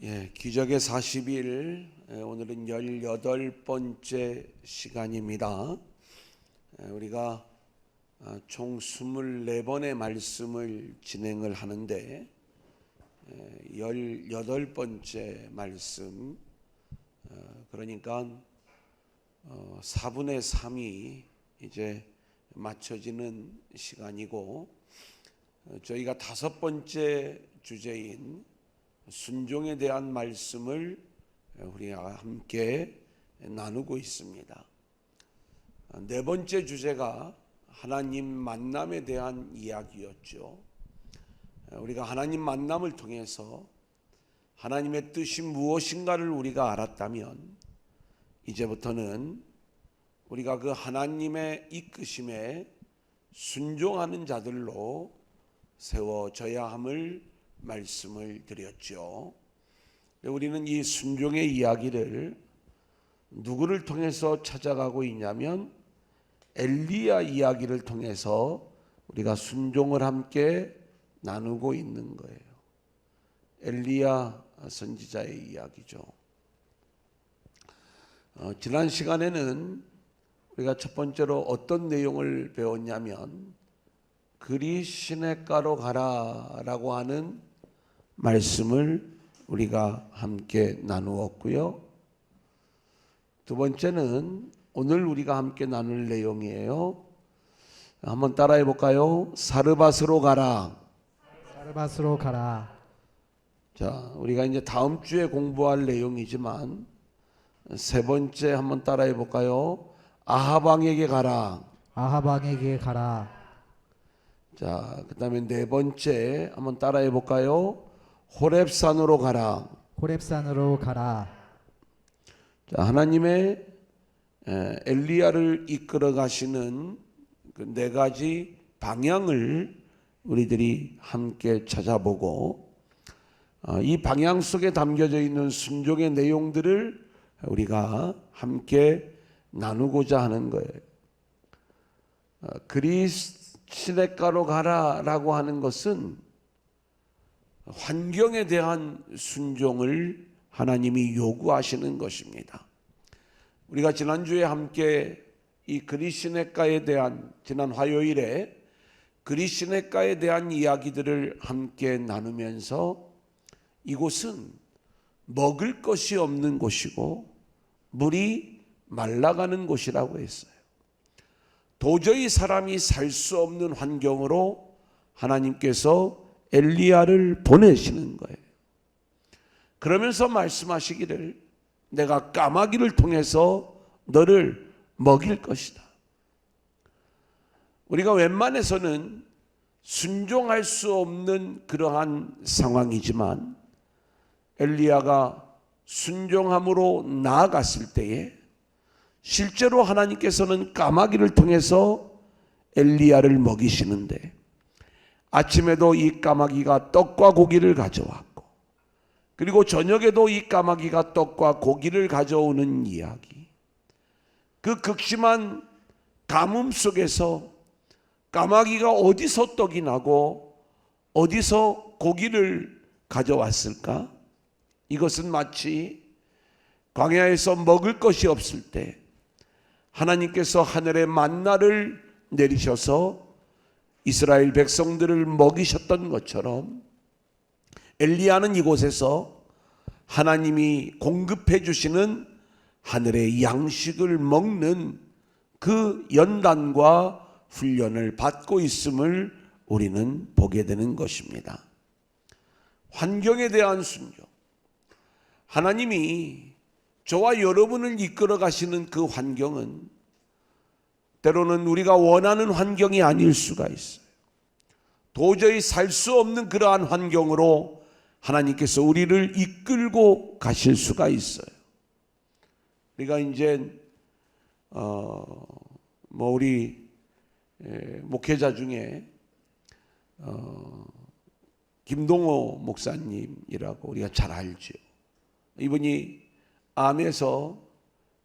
기적의 40일, 오늘은 18번째 시간입니다. 우리가 총 24번의 말씀을 진행을 하는데 18번째 말씀, 그러니까 4분의 3이 이제 맞춰지는 시간이고, 저희가 5번째 주제인 순종에 대한 말씀을 우리가 함께 나누고 있습니다. 4번째 주제가 하나님 만남에 대한 이야기였죠. 우리가 하나님 만남을 통해서 하나님의 뜻이 무엇인가를 우리가 알았다면, 이제부터는 우리가 그 하나님의 이끄심에 순종하는 자들로 세워져야 함을 말씀을 드렸죠. 우리는 이 순종의 이야기를 누구를 통해서 찾아가고 있냐면 엘리야 이야기를 통해서 우리가 순종을 함께 나누고 있는 거예요. 엘리야 선지자의 이야기죠. 지난 시간에는 우리가 첫 번째로 어떤 내용을 배웠냐면 그리 시냇가로 가라라고 하는 말씀을 우리가 함께 나누었고요. 두 번째는 오늘 우리가 함께 나눌 내용이에요. 한번 따라해 볼까요? 사르밧으로 가라. 사르밧으로 가라. 자, 우리가 이제 다음 주에 공부할 내용이지만 세 번째 한번 따라해 볼까요? 아합 왕에게 가라. 아합 왕에게 가라. 자, 그 다음에 네 번째 한번 따라해 볼까요? 호렙산으로 가라. 호렙산으로 가라. 자, 하나님의 엘리야를 이끌어 가시는 그 네 가지 방향을 우리들이 함께 찾아보고, 이 방향 속에 담겨져 있는 순종의 내용들을 우리가 함께 나누고자 하는 거예요. 그리 시냇가로 가라라고 하는 것은 환경에 대한 순종을 하나님이 요구하시는 것입니다. 우리가 지난주에 함께 이 그리 시냇가에 대한, 지난 화요일에 그리 시냇가에 대한 이야기들을 함께 나누면서 이곳은 먹을 것이 없는 곳이고 물이 말라가는 곳이라고 했어요. 도저히 사람이 살 수 없는 환경으로 하나님께서 엘리야를 보내시는 거예요. 그러면서 말씀하시기를 내가 까마귀를 통해서 너를 먹일 것이다. 우리가 웬만해서는 순종할 수 없는 그러한 상황이지만 엘리야가 순종함으로 나아갔을 때에 실제로 하나님께서는 까마귀를 통해서 엘리야를 먹이시는데, 아침에도 이 까마귀가 떡과 고기를 가져왔고, 그리고 저녁에도 이 까마귀가 떡과 고기를 가져오는 이야기. 그 극심한 가뭄 속에서 까마귀가 어디서 떡이 나고 어디서 고기를 가져왔을까? 이것은 마치 광야에서 먹을 것이 없을 때 하나님께서 하늘의 만나를 내리셔서 이스라엘 백성들을 먹이셨던 것처럼 엘리야는 이곳에서 하나님이 공급해 주시는 하늘의 양식을 먹는 그 연단과 훈련을 받고 있음을 우리는 보게 되는 것입니다. 환경에 대한 순종. 하나님이 저와 여러분을 이끌어 가시는 그 환경은 때로는 우리가 원하는 환경이 아닐 수가 있어요. 도저히 살 수 없는 그러한 환경으로 하나님께서 우리를 이끌고 가실 수가 있어요. 우리가 이제 우리 목회자 중에 김동호 목사님이라고 우리가 잘 알죠. 이분이 암에서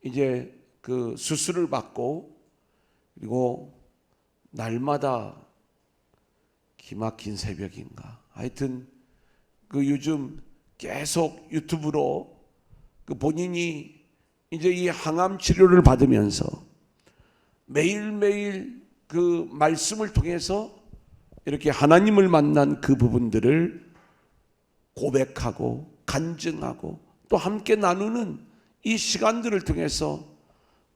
이제 그 수술을 받고, 그리고 날마다 기막힌 새벽인가, 하여튼 그 요즘 계속 유튜브로 그 본인이 이제 이 항암 치료를 받으면서 매일매일 그 말씀을 통해서 이렇게 하나님을 만난 그 부분들을 고백하고 간증하고 또 함께 나누는 이 시간들을 통해서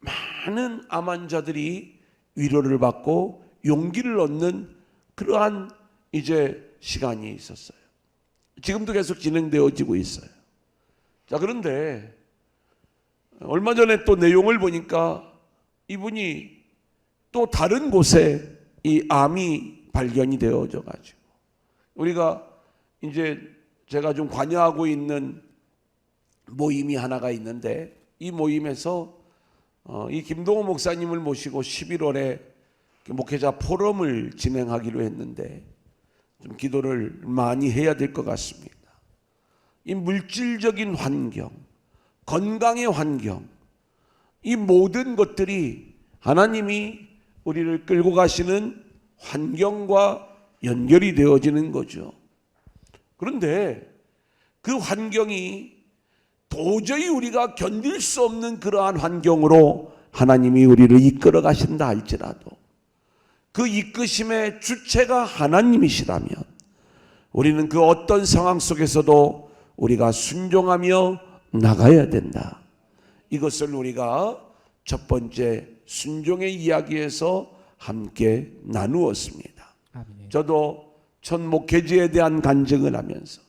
많은 암 환자들이 위로를 받고 용기를 얻는 그러한 이제 시간이 있었어요. 지금도 계속 진행되어지고 있어요. 자, 그런데 얼마 전에 또 내용을 보니까 이분이 또 다른 곳에 이 암이 발견이 되어져 가지고 우리가 이제 제가 좀 관여하고 있는 모임이 하나가 있는데 이 모임에서 이 김동호 목사님을 모시고 11월에 목회자 포럼을 진행하기로 했는데 좀 기도를 많이 해야 될 것 같습니다. 이 물질적인 환경, 건강의 환경, 이 모든 것들이 하나님이 우리를 끌고 가시는 환경과 연결이 되어지는 거죠. 그런데 그 환경이 도저히 우리가 견딜 수 없는 그러한 환경으로 하나님이 우리를 이끌어 가신다 할지라도 그 이끄심의 주체가 하나님이시라면 우리는 그 어떤 상황 속에서도 우리가 순종하며 나가야 된다. 이것을 우리가 첫 번째 순종의 이야기에서 함께 나누었습니다. 아멘. 저도 첫 목회지에 대한 간증을 하면서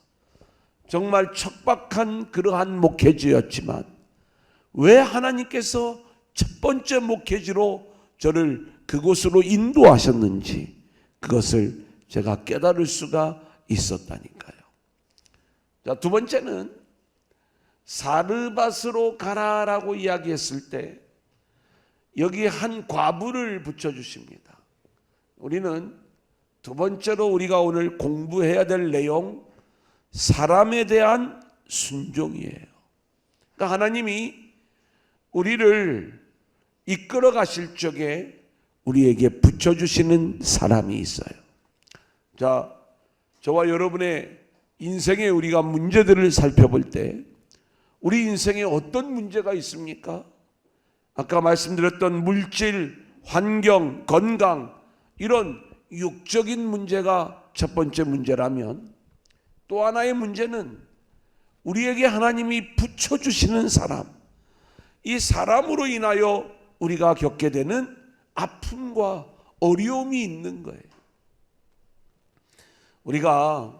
정말 척박한 그러한 목회지였지만 왜 하나님께서 첫 번째 목회지로 저를 그곳으로 인도하셨는지 그것을 제가 깨달을 수가 있었다니까요. 자, 두 번째는 사르밧으로 가라라고 이야기했을 때 여기에 한 과부를 붙여주십니다. 우리는 두 번째로 우리가 오늘 공부해야 될 내용, 사람에 대한 순종이에요. 그러니까 하나님이 우리를 이끌어 가실 적에 우리에게 붙여주시는 사람이 있어요. 자, 저와 여러분의 인생에 우리가 문제들을 살펴볼 때 우리 인생에 어떤 문제가 있습니까? 아까 말씀드렸던 물질, 환경, 건강 이런 육적인 문제가 첫 번째 문제라면 또 하나의 문제는 우리에게 하나님이 붙여주시는 사람, 이 사람으로 인하여 우리가 겪게 되는 아픔과 어려움이 있는 거예요. 우리가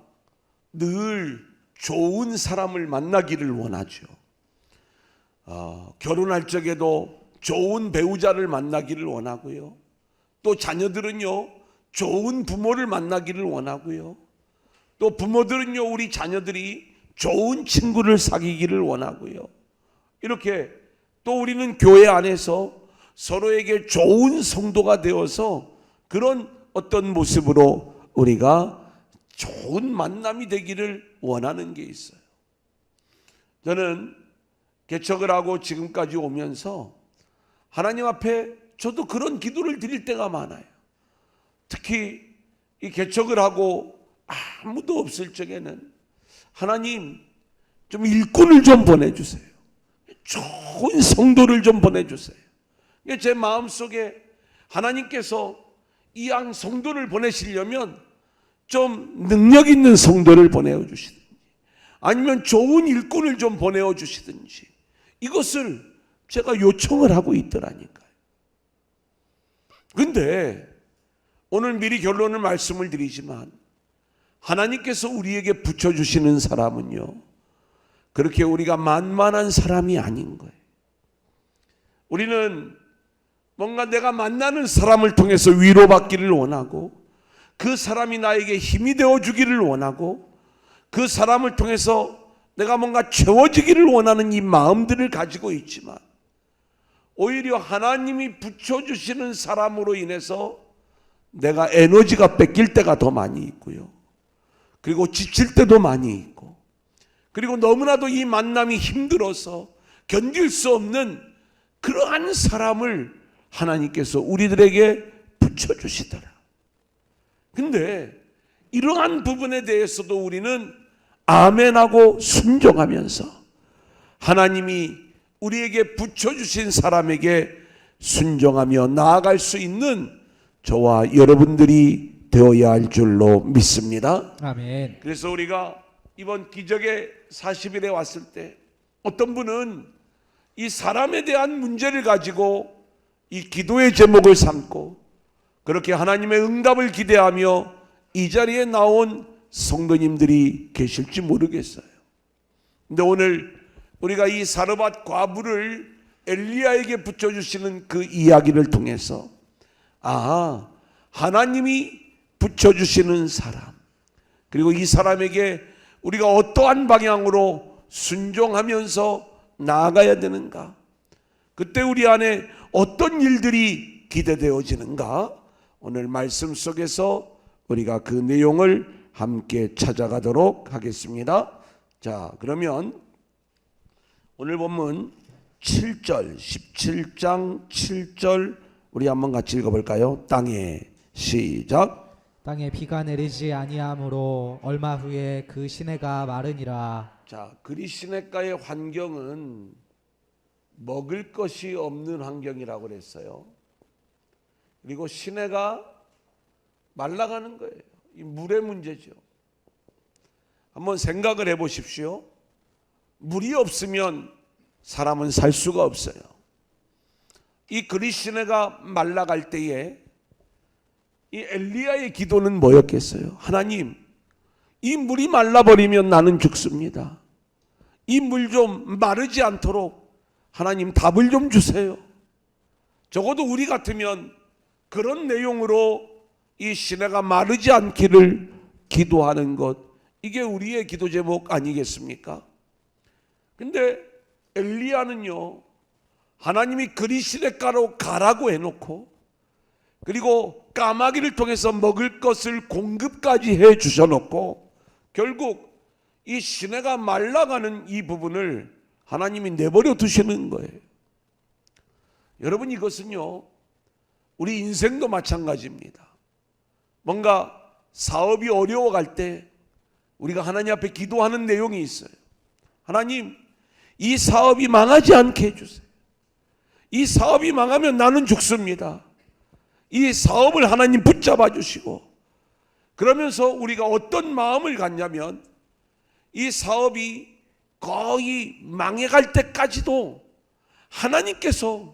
늘 좋은 사람을 만나기를 원하죠. 결혼할 적에도 좋은 배우자를 만나기를 원하고요. 또 자녀들은요, 좋은 부모를 만나기를 원하고요. 또 부모들은요, 우리 자녀들이 좋은 친구를 사귀기를 원하고요. 이렇게 또 우리는 교회 안에서 서로에게 좋은 성도가 되어서 그런 어떤 모습으로 우리가 좋은 만남이 되기를 원하는 게 있어요. 저는 개척을 하고 지금까지 오면서 하나님 앞에 저도 그런 기도를 드릴 때가 많아요. 특히 이 개척을 하고 아무도 없을 적에는 하나님 좀 일꾼을 좀 보내주세요. 좋은 성도를 좀 보내주세요. 제 마음속에 하나님께서 이 양 성도를 보내시려면 좀 능력 있는 성도를 보내어 주시든지 아니면 좋은 일꾼을 좀 보내어 주시든지 이것을 제가 요청을 하고 있더라니까요. 그런데 오늘 미리 결론을 말씀을 드리지만 하나님께서 우리에게 붙여주시는 사람은요, 그렇게 우리가 만만한 사람이 아닌 거예요. 우리는 뭔가 내가 만나는 사람을 통해서 위로받기를 원하고 그 사람이 나에게 힘이 되어주기를 원하고 그 사람을 통해서 내가 뭔가 채워지기를 원하는 이 마음들을 가지고 있지만 오히려 하나님이 붙여주시는 사람으로 인해서 내가 에너지가 뺏길 때가 더 많이 있고요. 그리고 지칠 때도 많이 있고 그리고 너무나도 이 만남이 힘들어서 견딜 수 없는 그러한 사람을 하나님께서 우리들에게 붙여주시더라. 근데 이러한 부분에 대해서도 우리는 아멘하고 순종하면서 하나님이 우리에게 붙여주신 사람에게 순종하며 나아갈 수 있는 저와 여러분들이 되어야 할 줄로 믿습니다. 아멘. 그래서 우리가 이번 기적의 40일에 왔을 때 어떤 분은 이 사람에 대한 문제를 가지고 이 기도의 제목을 삼고 그렇게 하나님의 응답을 기대하며 이 자리에 나온 성도님들이 계실지 모르겠어요. 근데 오늘 우리가 이 사르밧 과부를 엘리야에게 붙여주시는 그 이야기를 통해서 하나님이 붙여주시는 사람, 그리고 이 사람에게 우리가 어떠한 방향으로 순종하면서 나아가야 되는가, 그때 우리 안에 어떤 일들이 기대되어지는가, 오늘 말씀 속에서 우리가 그 내용을 함께 찾아가도록 하겠습니다. 자, 그러면 오늘 본문 7절, 17장 7절 우리 한번 같이 읽어볼까요? 땅에 시작. 땅에 비가 내리지 아니하므로 얼마 후에 그 시내가 마르니라. 자, 그리 시냇가의 환경은 먹을 것이 없는 환경이라고 그랬어요. 그리고 시내가 말라가는 거예요. 이 물의 문제죠. 한번 생각을 해보십시오. 물이 없으면 사람은 살 수가 없어요. 이 그리 시내가 말라갈 때에 이 엘리야의 기도는 뭐였겠어요? 하나님, 이 물이 말라버리면 나는 죽습니다. 이 물 좀 마르지 않도록 하나님 답을 좀 주세요. 적어도 우리 같으면 그런 내용으로 이 시내가 마르지 않기를 기도하는 것, 이게 우리의 기도 제목 아니겠습니까? 근데 엘리야는요, 하나님이 그리 시냇가로 가라고 해놓고 그리고 까마귀를 통해서 먹을 것을 공급까지 해 주셔놓고 결국 이 시내가 말라가는 이 부분을 하나님이 내버려 두시는 거예요. 여러분, 이것은요 우리 인생도 마찬가지입니다. 뭔가 사업이 어려워갈 때 우리가 하나님 앞에 기도하는 내용이 있어요. 하나님, 이 사업이 망하지 않게 해주세요. 이 사업이 망하면 나는 죽습니다. 이 사업을 하나님 붙잡아 주시고, 그러면서 우리가 어떤 마음을 갖냐면 이 사업이 거의 망해갈 때까지도 하나님께서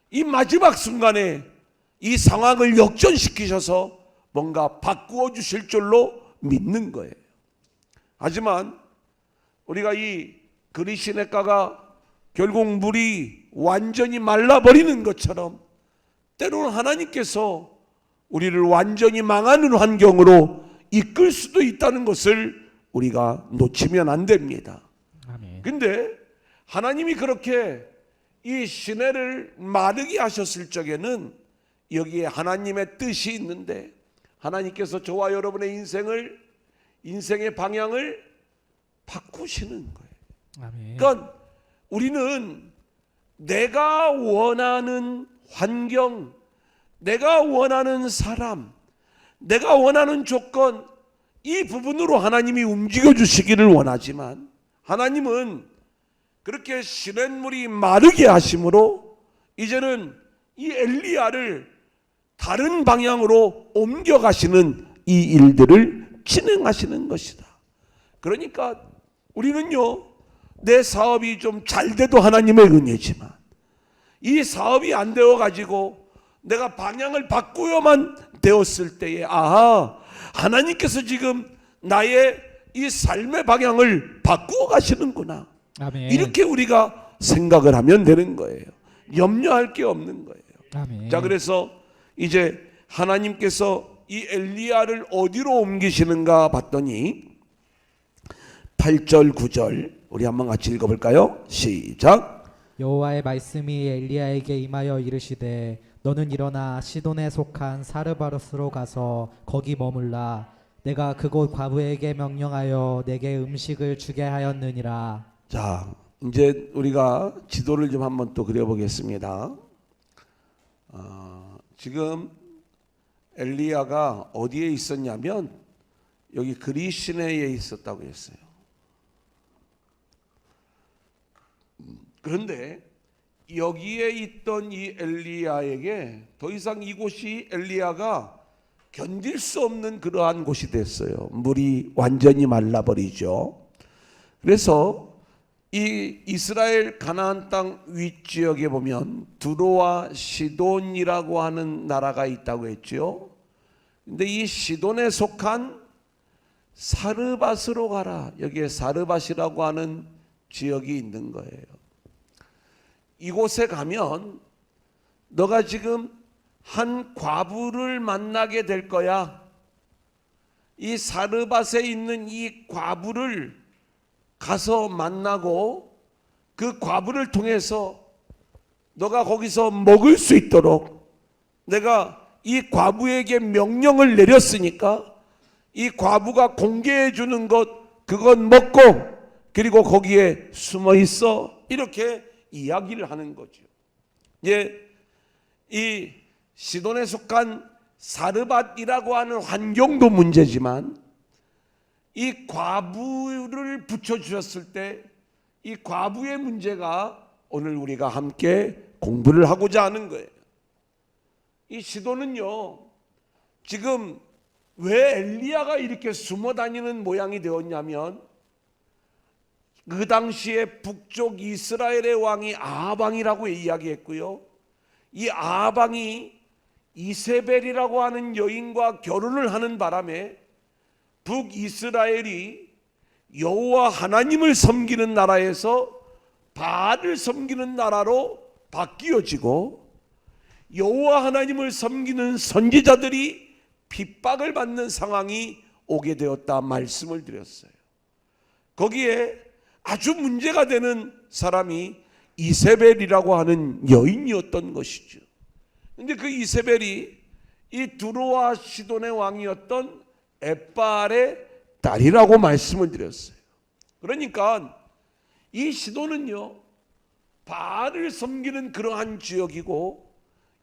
이 마지막 순간에 이 상황을 역전시키셔서 뭔가 바꾸어 주실 줄로 믿는 거예요. 하지만 우리가 이 그리 시냇가가 결국 물이 완전히 말라버리는 것처럼 때로는 하나님께서 우리를 완전히 망하는 환경으로 이끌 수도 있다는 것을 우리가 놓치면 안 됩니다. 아멘. 근데 하나님이 그렇게 이 시내를 마르게 하셨을 적에는 여기에 하나님의 뜻이 있는데, 하나님께서 저와 여러분의 인생의 방향을 바꾸시는 거예요. 아멘. 그러니까 우리는 내가 원하는 환경, 내가 원하는 사람, 내가 원하는 조건, 이 부분으로 하나님이 움직여 주시기를 원하지만, 하나님은 그렇게 시냇물이 마르게 하심으로 이제는 이 엘리야를 다른 방향으로 옮겨가시는 이 일들을 진행하시는 것이다. 그러니까 우리는요, 내 사업이 좀 잘 돼도 하나님의 은혜지만 이 사업이 안 되어 가지고 내가 방향을 바꾸어만 되었을 때에 하나님께서 지금 나의 이 삶의 방향을 바꾸어 가시는구나. 아멘. 이렇게 우리가 생각을 하면 되는 거예요. 염려할 게 없는 거예요. 아멘. 자, 그래서 이제 하나님께서 이 엘리야를 어디로 옮기시는가 봤더니 8절 9절 우리 한번 같이 읽어볼까요? 시작. 여호와의 말씀이 엘리야에게 임하여 이르시되 너는 일어나 시돈에 속한 사르바르스로 가서 거기 머물라. 내가 그곳 과부에게 명령하여 내게 음식을 주게 하였느니라. 자, 이제 우리가 지도를 좀 한번 또 그려보겠습니다. 지금 엘리야가 어디에 있었냐면 여기 그리 시내에 있었다고 했어요. 그런데 여기에 있던 이 엘리야에게 더 이상 이곳이 엘리야가 견딜 수 없는 그러한 곳이 됐어요. 물이 완전히 말라버리죠. 그래서 이 이스라엘 가나안 땅 윗지역에 보면 두로와 시돈이라고 하는 나라가 있다고 했죠. 근데 이 시돈에 속한 사르밧으로 가라. 여기에 사르밧이라고 하는 지역이 있는 거예요. 이곳에 가면 너가 지금 한 과부를 만나게 될 거야. 이 사르밧에 있는 이 과부를 가서 만나고 그 과부를 통해서 너가 거기서 먹을 수 있도록 내가 이 과부에게 명령을 내렸으니까 이 과부가 공개해 주는 것 그건 먹고 그리고 거기에 숨어 있어. 이렇게 이야기를 하는 거죠. 이 시돈에 속한 사르밧이라고 하는 환경도 문제지만 이 과부를 붙여주셨을 때 이 과부의 문제가 오늘 우리가 함께 공부를 하고자 하는 거예요. 이 시돈은요, 지금 왜 엘리야가 이렇게 숨어 다니는 모양이 되었냐면 그 당시에 북쪽 이스라엘의 왕이 아합 왕이라고 이야기했고요. 이 아합 왕이 이세벨이라고 하는 여인과 결혼을 하는 바람에 북이스라엘이 여호와 하나님을 섬기는 나라에서 바알을 섬기는 나라로 바뀌어지고 여호와 하나님을 섬기는 선지자들이 핍박을 받는 상황이 오게 되었다 말씀을 드렸어요. 거기에 아주 문제가 되는 사람이 이세벨이라고 하는 여인이었던 것이죠. 그런데 그 이세벨이 이 두로와 시돈의 왕이었던 엣바알의 딸이라고 말씀을 드렸어요. 그러니까 이 시돈은요, 바알을 섬기는 그러한 지역이고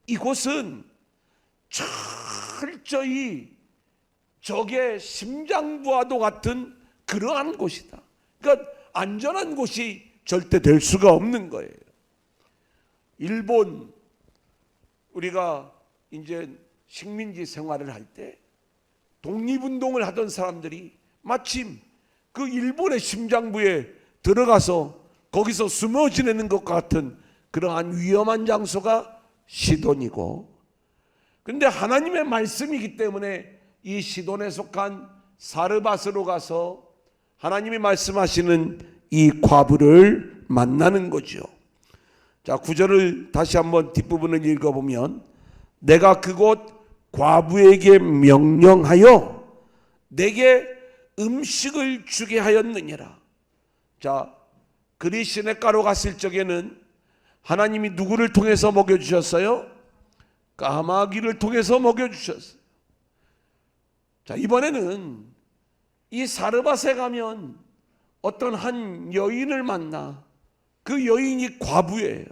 이곳은 철저히 적의 심장부와도 같은 그러한 곳이다. 그러니까 안전한 곳이 절대 될 수가 없는 거예요. 일본 우리가 이제 식민지 생활을 할 때 독립운동을 하던 사람들이 마침 그 일본의 심장부에 들어가서 거기서 숨어 지내는 것 같은 그러한 위험한 장소가 시돈이고, 그런데 하나님의 말씀이기 때문에 이 시돈에 속한 사르밧으로 가서 하나님이 말씀하시는 이 과부를 만나는 거죠. 자, 9절을 다시 한번 뒷부분을 읽어보면 내가 그곳 과부에게 명령하여 내게 음식을 주게 하였느니라. 자, 그리시네가로 갔을 적에는 하나님이 누구를 통해서 먹여주셨어요? 까마귀를 통해서 먹여주셨어요. 자, 이번에는 이 사르밧에 가면 어떤 한 여인을 만나. 그 여인이 과부예요.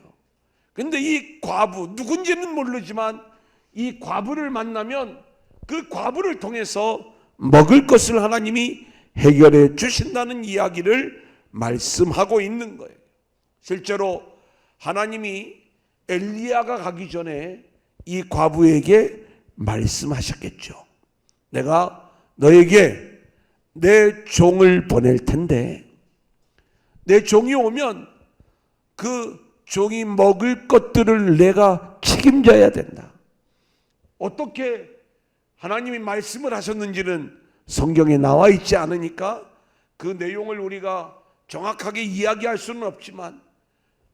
그런데 이 과부, 누군지는 모르지만 이 과부를 만나면 그 과부를 통해서 먹을 것을 하나님이 해결해 주신다는 이야기를 말씀하고 있는 거예요. 실제로 하나님이 엘리야가 가기 전에 이 과부에게 말씀하셨겠죠. 내가 너에게 내 종을 보낼 텐데 내 종이 오면 그 종이 먹을 것들을 내가 책임져야 된다. 어떻게 하나님이 말씀을 하셨는지는 성경에 나와 있지 않으니까 그 내용을 우리가 정확하게 이야기할 수는 없지만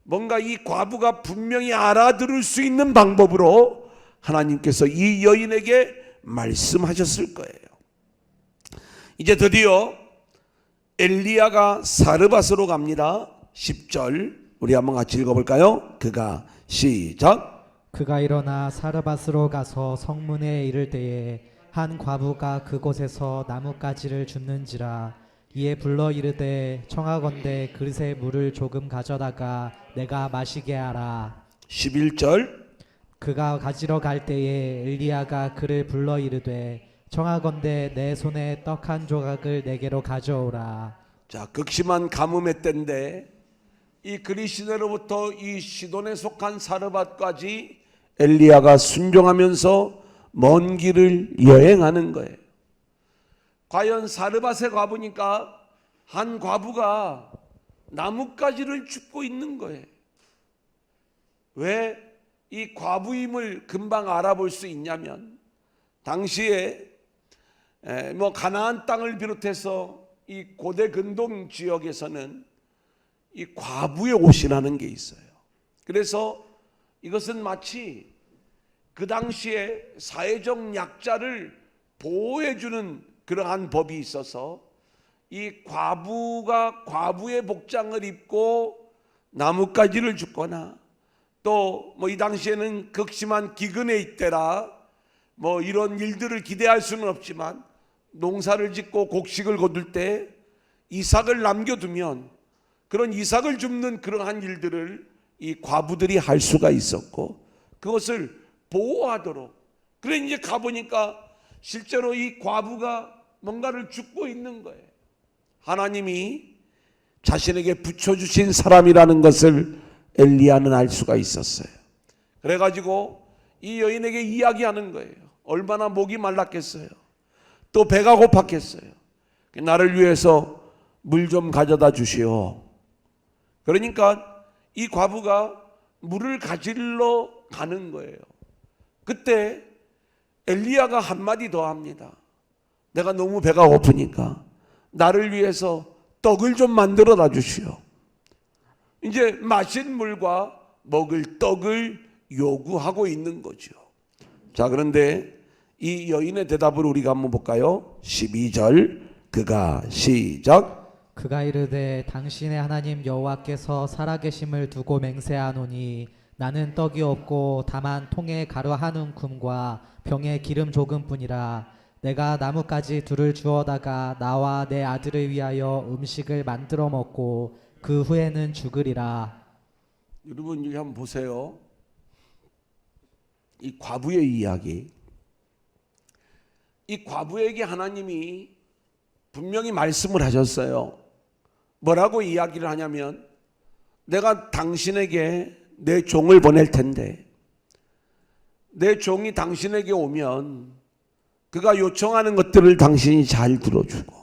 뭔가 이 과부가 분명히 알아들을 수 있는 방법으로 하나님께서 이 여인에게 말씀하셨을 거예요. 이제 드디어 엘리야가 사르밧으로 갑니다. 10절 우리 한번 같이 읽어볼까요? 그가 시작. 그가 일어나 사르밧으로 가서 성문에 이를 때에 한 과부가 그곳에서 나뭇가지를 줍는지라. 이에 불러 이르되 청하건대 그릇에 물을 조금 가져다가 내가 마시게 하라. 11절. 그가 가지러 갈 때에 엘리야가 그를 불러 이르되 청하건대 내 손에 떡 한 조각을 내게로 가져오라. 자, 극심한 가뭄의 때인데 이 그리시네로부터 이 시돈에 속한 사르밧까지 엘리야가 순종하면서 먼 길을 여행하는 거예요. 과연 사르밧에 가보니까 한 과부가 나뭇가지를 줍고 있는 거예요. 왜 이 과부임을 금방 알아볼 수 있냐면, 당시에 가나안 땅을 비롯해서 이 고대 근동 지역에서는 이 과부의 옷이라는 게 있어요. 그래서 이것은 마치 그 당시에 사회적 약자를 보호해주는 그러한 법이 있어서 이 과부가 과부의 복장을 입고 나뭇가지를 줍거나, 또 이 당시에는 극심한 기근에 있대라 이런 일들을 기대할 수는 없지만, 농사를 짓고 곡식을 거둘 때 이삭을 남겨두면 그런 이삭을 줍는 그러한 일들을 이 과부들이 할 수가 있었고, 그것을 보호하도록. 그래 이제 가보니까 실제로 이 과부가 뭔가를 줍고 있는 거예요. 하나님이 자신에게 붙여주신 사람이라는 것을 엘리야는 알 수가 있었어요. 그래가지고 이 여인에게 이야기하는 거예요. 얼마나 목이 말랐겠어요. 또 배가 고팠겠어요. 나를 위해서 물 좀 가져다 주시오. 그러니까 이 과부가 물을 가지러 가는 거예요. 그때 엘리야가 한마디 더 합니다. 내가 너무 배가 고프니까 나를 위해서 떡을 좀 만들어다 주시오. 이제 마실 물과 먹을 떡을 요구하고 있는 거죠. 자, 그런데 이 여인의 대답을 우리가 한번 볼까요? 12절 그가 시작. 그가 이르되 당신의 하나님 여호와께서 살아계심을 두고 맹세하노니 나는 떡이 없고 다만 통에 가루 한 움큼과 병에 기름 조금뿐이라. 내가 나뭇가지 둘을 주어다가 나와 내 아들을 위하여 음식을 만들어 먹고 그 후에는 죽으리라. 여러분 여기 한번 보세요. 이 과부의 이야기. 이 과부에게 하나님이 분명히 말씀을 하셨어요. 뭐라고 이야기를 하냐면, 내가 당신에게 내 종을 보낼 텐데 내 종이 당신에게 오면 그가 요청하는 것들을 당신이 잘 들어주고,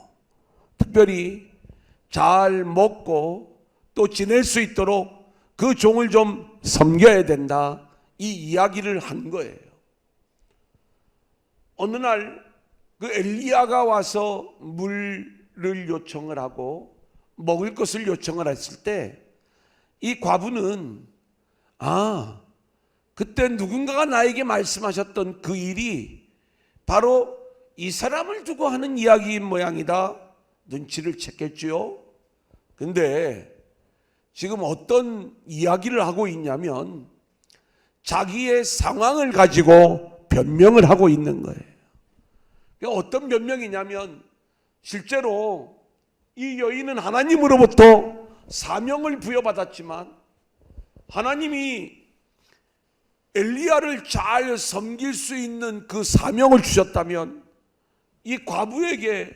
특별히 잘 먹고 또 지낼 수 있도록 그 종을 좀 섬겨야 된다, 이 이야기를 한 거예요. 어느 날 그 엘리야가 와서 물을 요청을 하고 먹을 것을 요청을 했을 때 이 과부는 그때 누군가가 나에게 말씀하셨던 그 일이 바로 이 사람을 두고 하는 이야기인 모양이다, 눈치를 챘겠죠. 근데 지금 어떤 이야기를 하고 있냐면 자기의 상황을 가지고 변명을 하고 있는 거예요. 어떤 변명이냐면, 실제로 이 여인은 하나님으로부터 사명을 부여받았지만 하나님이 엘리야를 잘 섬길 수 있는 그 사명을 주셨다면 이 과부에게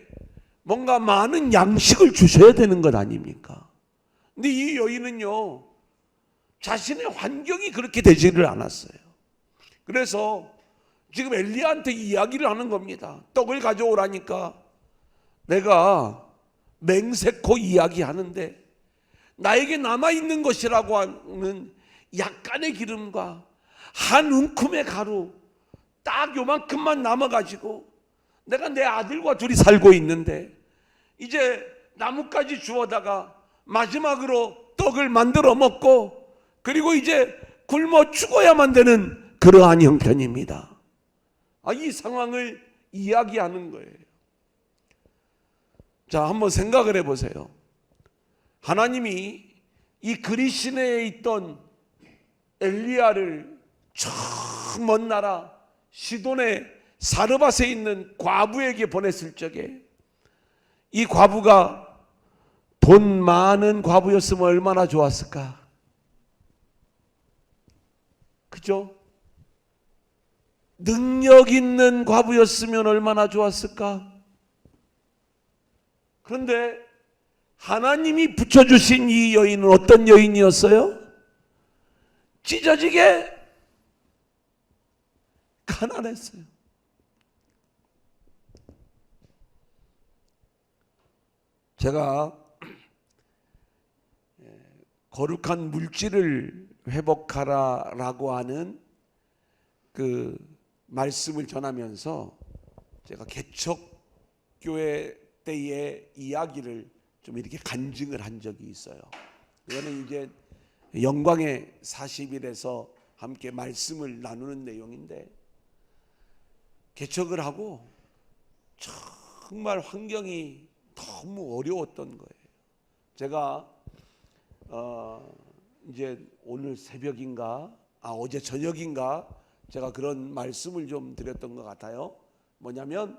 뭔가 많은 양식을 주셔야 되는 것 아닙니까? 근데 이 여인은요, 자신의 환경이 그렇게 되지를 않았어요. 그래서 지금 엘리야한테 이야기를 하는 겁니다. 떡을 가져오라니까 내가 맹세코 이야기하는데 나에게 남아있는 것이라고 하는 약간의 기름과 한 움큼의 가루 딱 요만큼만 남아가지고 내가 내 아들과 둘이 살고 있는데 이제 나뭇가지 주워다가 마지막으로 떡을 만들어 먹고 그리고 이제 굶어 죽어야만 되는 그러한 형편입니다. 이 상황을 이야기하는 거예요. 자, 한번 생각을 해보세요. 하나님이 이 그리시네에 있던 엘리야를 저 먼 나라 시돈의 사르밧에 있는 과부에게 보냈을 적에 이 과부가 돈 많은 과부였으면 얼마나 좋았을까? 그죠? 능력 있는 과부였으면 얼마나 좋았을까? 그런데 하나님이 붙여주신 이 여인은 어떤 여인이었어요? 찢어지게 가난했어요. 제가 거룩한 물질을 회복하라라고 하는 그 말씀을 전하면서 제가 개척교회 때의 이야기를 좀 이렇게 간증을 한 적이 있어요. 이거는 이제 영광의 40일에서 함께 말씀을 나누는 내용인데, 개척을 하고 정말 환경이 너무 어려웠던 거예요. 제가 이제 오늘 새벽인가 어제 저녁인가 제가 그런 말씀을 좀 드렸던 것 같아요. 뭐냐면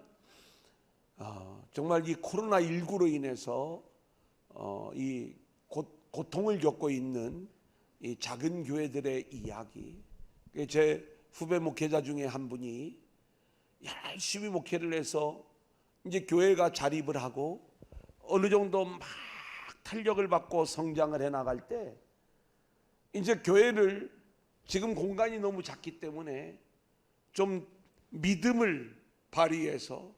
정말 이 코로나19로 인해서 이 고통을 겪고 있는 이 작은 교회들의 이야기, 제 후배 목회자 중에 한 분이 열심히 목회를 해서 이제 교회가 자립을 하고 어느 정도 막 탄력을 받고 성장을 해 나갈 때, 이제 교회를 지금 공간이 너무 작기 때문에 좀 믿음을 발휘해서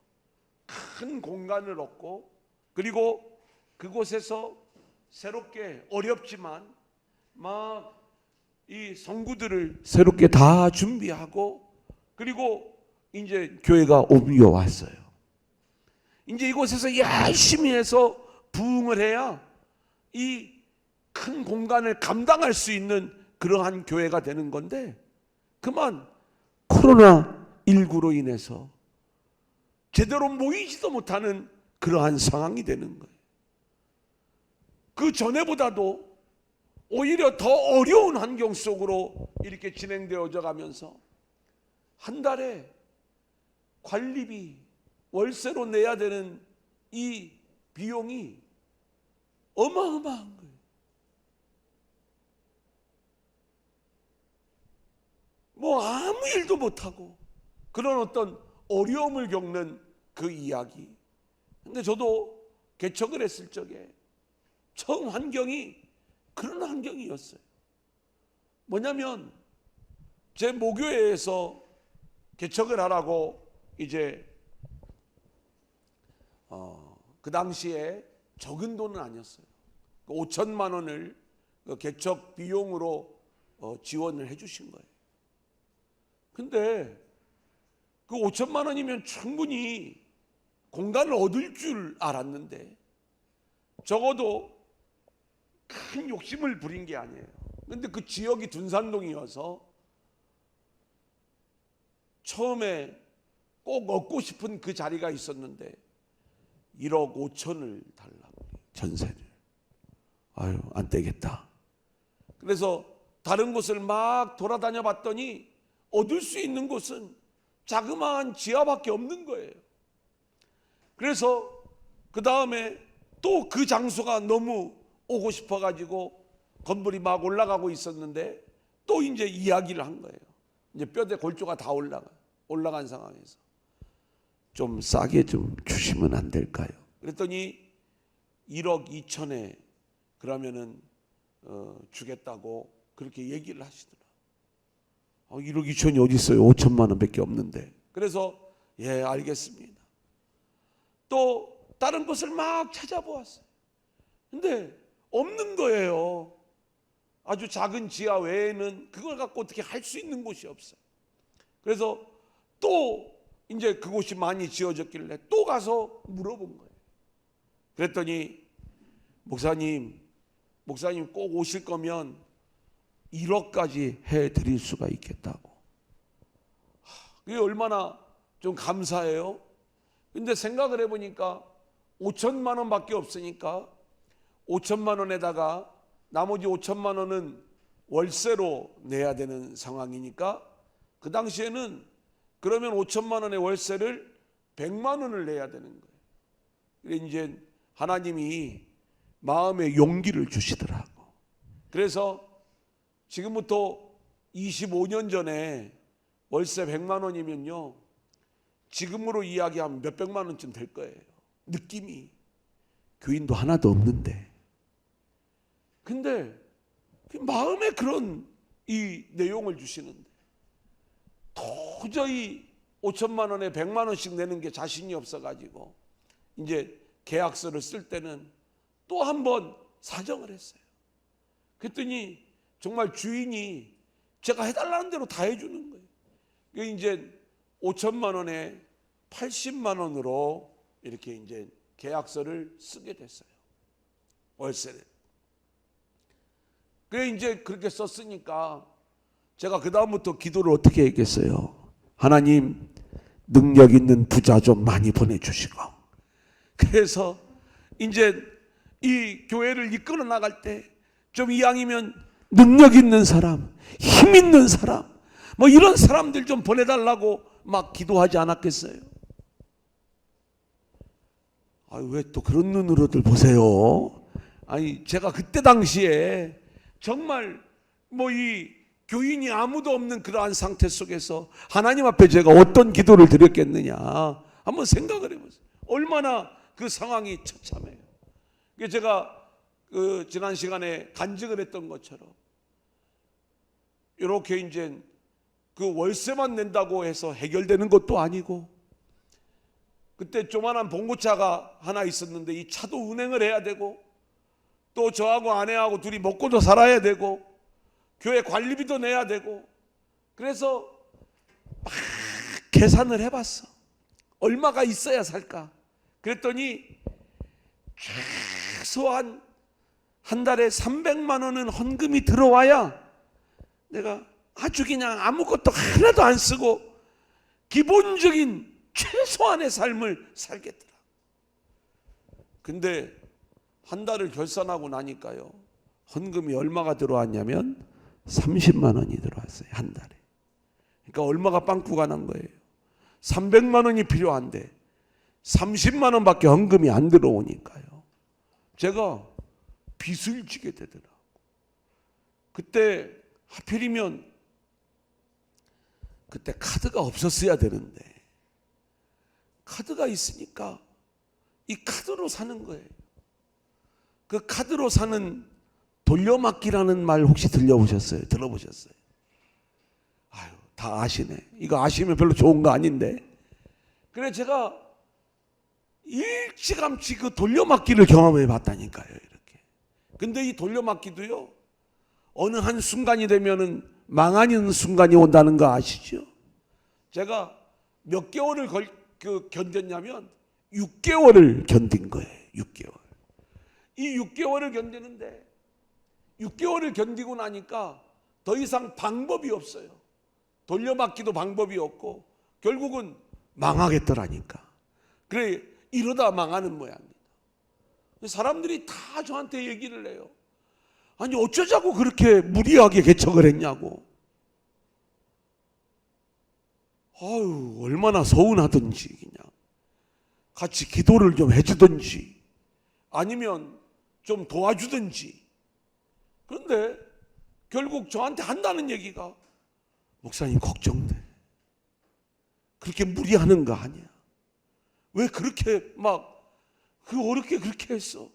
큰 공간을 얻고, 그리고 그곳에서 새롭게 어렵지만 막 이 성구들을 새롭게 다 준비하고, 그리고 이제 교회가 옮겨왔어요. 이제 이곳에서 열심히 해서 부흥을 해야 이 큰 공간을 감당할 수 있는 그러한 교회가 되는 건데, 그만 코로나19로 인해서 제대로 모이지도 못하는 그러한 상황이 되는 거예요. 그 전에보다도 오히려 더 어려운 환경 속으로 이렇게 진행되어져 가면서 한 달에 관리비, 월세로 내야 되는 이 비용이 어마어마한 거예요. 뭐 아무 일도 못하고 그런 어떤 어려움을 겪는 그 이야기. 근데 저도 개척을 했을 적에 처음 환경이 그런 환경이었어요. 뭐냐면 제 모교회에서 개척을 하라고 이제 그 당시에 적은 돈은 아니었어요. 5천만 원을 개척 비용으로 지원을 해주신 거예요. 근데 그 5천만 원이면 충분히 공간을 얻을 줄 알았는데, 적어도 큰 욕심을 부린 게 아니에요. 근데 그 지역이 둔산동이어서 처음에 꼭 얻고 싶은 그 자리가 있었는데 1억 5천을 달라고, 전세를. 아유, 안 되겠다. 그래서 다른 곳을 막 돌아다녀 봤더니 얻을 수 있는 곳은 자그마한 지하밖에 없는 거예요. 그래서 그 다음에 또 그 장소가 너무 오고 싶어 가지고 건물이 막 올라가고 있었는데 또 이제 이야기를 한 거예요. 이제 뼈대 골조가 다 올라간 상황에서 좀 싸게 좀 주시면 안 될까요? 그랬더니 1억 2천에 그러면은 주겠다고 그렇게 얘기를 하시더라고요. 1억 2천이 어디 있어요? 5천만 원밖에 없는데. 그래서 예, 알겠습니다. 또 다른 곳을 막 찾아보았어요. 근데 없는 거예요. 아주 작은 지하 외에는 그걸 갖고 어떻게 할 수 있는 곳이 없어요. 그래서 또 이제 그곳이 많이 지어졌길래 또 가서 물어본 거예요. 그랬더니 목사님 꼭 오실 거면 1억까지 해드릴 수가 있겠다고. 그게 얼마나 좀 감사해요. 근데 생각을 해보니까 5천만 원밖에 없으니까 5천만 원에다가 나머지 5천만 원은 월세로 내야 되는 상황이니까, 그 당시에는 그러면 5천만 원의 월세를 100만 원을 내야 되는 거예요. 그래 이제 하나님이 마음에 용기를 주시더라고. 그래서 지금부터 25년 전에 월세 100만 원이면요, 지금으로 이야기하면 몇백만 원쯤 될 거예요. 느낌이. 교인도 하나도 없는데. 근데 마음에 그런 이 내용을 주시는데 도저히 5천만 원에 100만 원씩 내는 게 자신이 없어가지고 이제 계약서를 쓸 때는 또 한 번 사정을 했어요. 그랬더니 정말 주인이 제가 해달라는 대로 다 해주는 거예요. 그게 이제 5천만 원에 80만 원으로 이렇게 이제 계약서를 쓰게 됐어요. 월세를. 그래 이제 그렇게 썼으니까 제가 그 다음부터 기도를 어떻게 했겠어요? 하나님, 능력 있는 부자 좀 많이 보내주시고. 그래서 이제 이 교회를 이끌어 나갈 때 좀 이왕이면 능력 있는 사람, 힘 있는 사람, 뭐 이런 사람들 좀 보내달라고 막 기도하지 않았겠어요? 왜 또 그런 눈으로들 보세요? 아니, 제가 그때 당시에 정말 뭐 이 교인이 아무도 없는 그러한 상태 속에서 하나님 앞에 제가 어떤 기도를 드렸겠느냐 한번 생각을 해보세요. 얼마나 그 상황이 처참해요. 제가 그 지난 시간에 간증을 했던 것처럼 이렇게 이제 그 월세만 낸다고 해서 해결되는 것도 아니고, 그때 조만한 봉고차가 하나 있었는데 이 차도 운행을 해야 되고, 또 저하고 아내하고 둘이 먹고도 살아야 되고, 교회 관리비도 내야 되고, 그래서 막 계산을 해봤어. 얼마가 있어야 살까? 그랬더니 최소한 한 달에 300만 원은 헌금이 들어와야 내가 아주 그냥 아무것도 하나도 안 쓰고 기본적인 최소한의 삶을 살겠더라. 근데 한 달을 결산하고 나니까요, 헌금이 얼마가 들어왔냐면 30만 원이 들어왔어요, 한 달에. 그러니까 얼마가 빵꾸가 난 거예요. 300만 원이 필요한데 30만 원밖에 헌금이 안 들어오니까요, 제가 빚을 지게 되더라고. 그때 하필이면 그때 카드가 없었어야 되는데 카드가 있으니까 이 카드로 사는 거예요. 그 카드로 사는 돌려막기라는 말 혹시 들어보셨어요? 아유, 다 아시네. 이거 아시면 별로 좋은 거 아닌데. 그래 제가 일찌감치 그 돌려막기를 경험해 봤다니까요, 이렇게. 근데 이 돌려막기도요, 어느 한 순간이 되면은 망하는 순간이 온다는 거 아시죠? 제가 몇 개월을 견뎠냐면 6개월을 견딘 거예요. 6개월. 이 6개월을 견디는데 6개월을 견디고 나니까 더 이상 방법이 없어요. 돌려막기도 방법이 없고 결국은 망하겠더라니까. 그래 이러다 망하는 모양입니다. 사람들이 다 저한테 얘기를 해요. 아니 어쩌자고 그렇게 무리하게 개척을 했냐고. 아유, 얼마나 서운하든지 그냥 같이 기도를 좀 해주든지 아니면 좀 도와주든지. 그런데 결국 저한테 한다는 얘기가, 목사님 걱정돼. 그렇게 무리하는 거 아니야. 왜 그렇게 막 어렵게 그렇게 했어?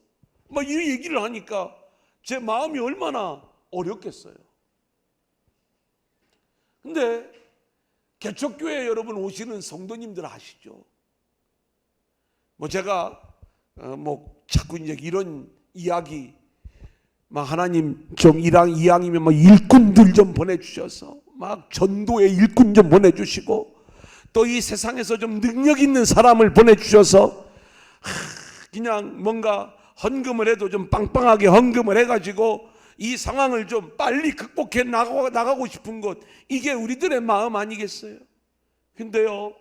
막 이 얘기를 하니까 제 마음이 얼마나 어렵겠어요. 근데 개척교회 여러분 오시는 성도님들 아시죠? 뭐 제가 뭐 자꾸 이제 이런 이야기, 막 하나님 좀 이왕이면 막 일꾼들 좀 보내주셔서 막 전도의 일꾼 좀 보내주시고, 또 이 세상에서 좀 능력 있는 사람을 보내주셔서 그냥 뭔가 헌금을 해도 좀 빵빵하게 헌금을 해가지고 이 상황을 좀 빨리 극복해 나가고 싶은 것, 이게 우리들의 마음 아니겠어요? 근데요,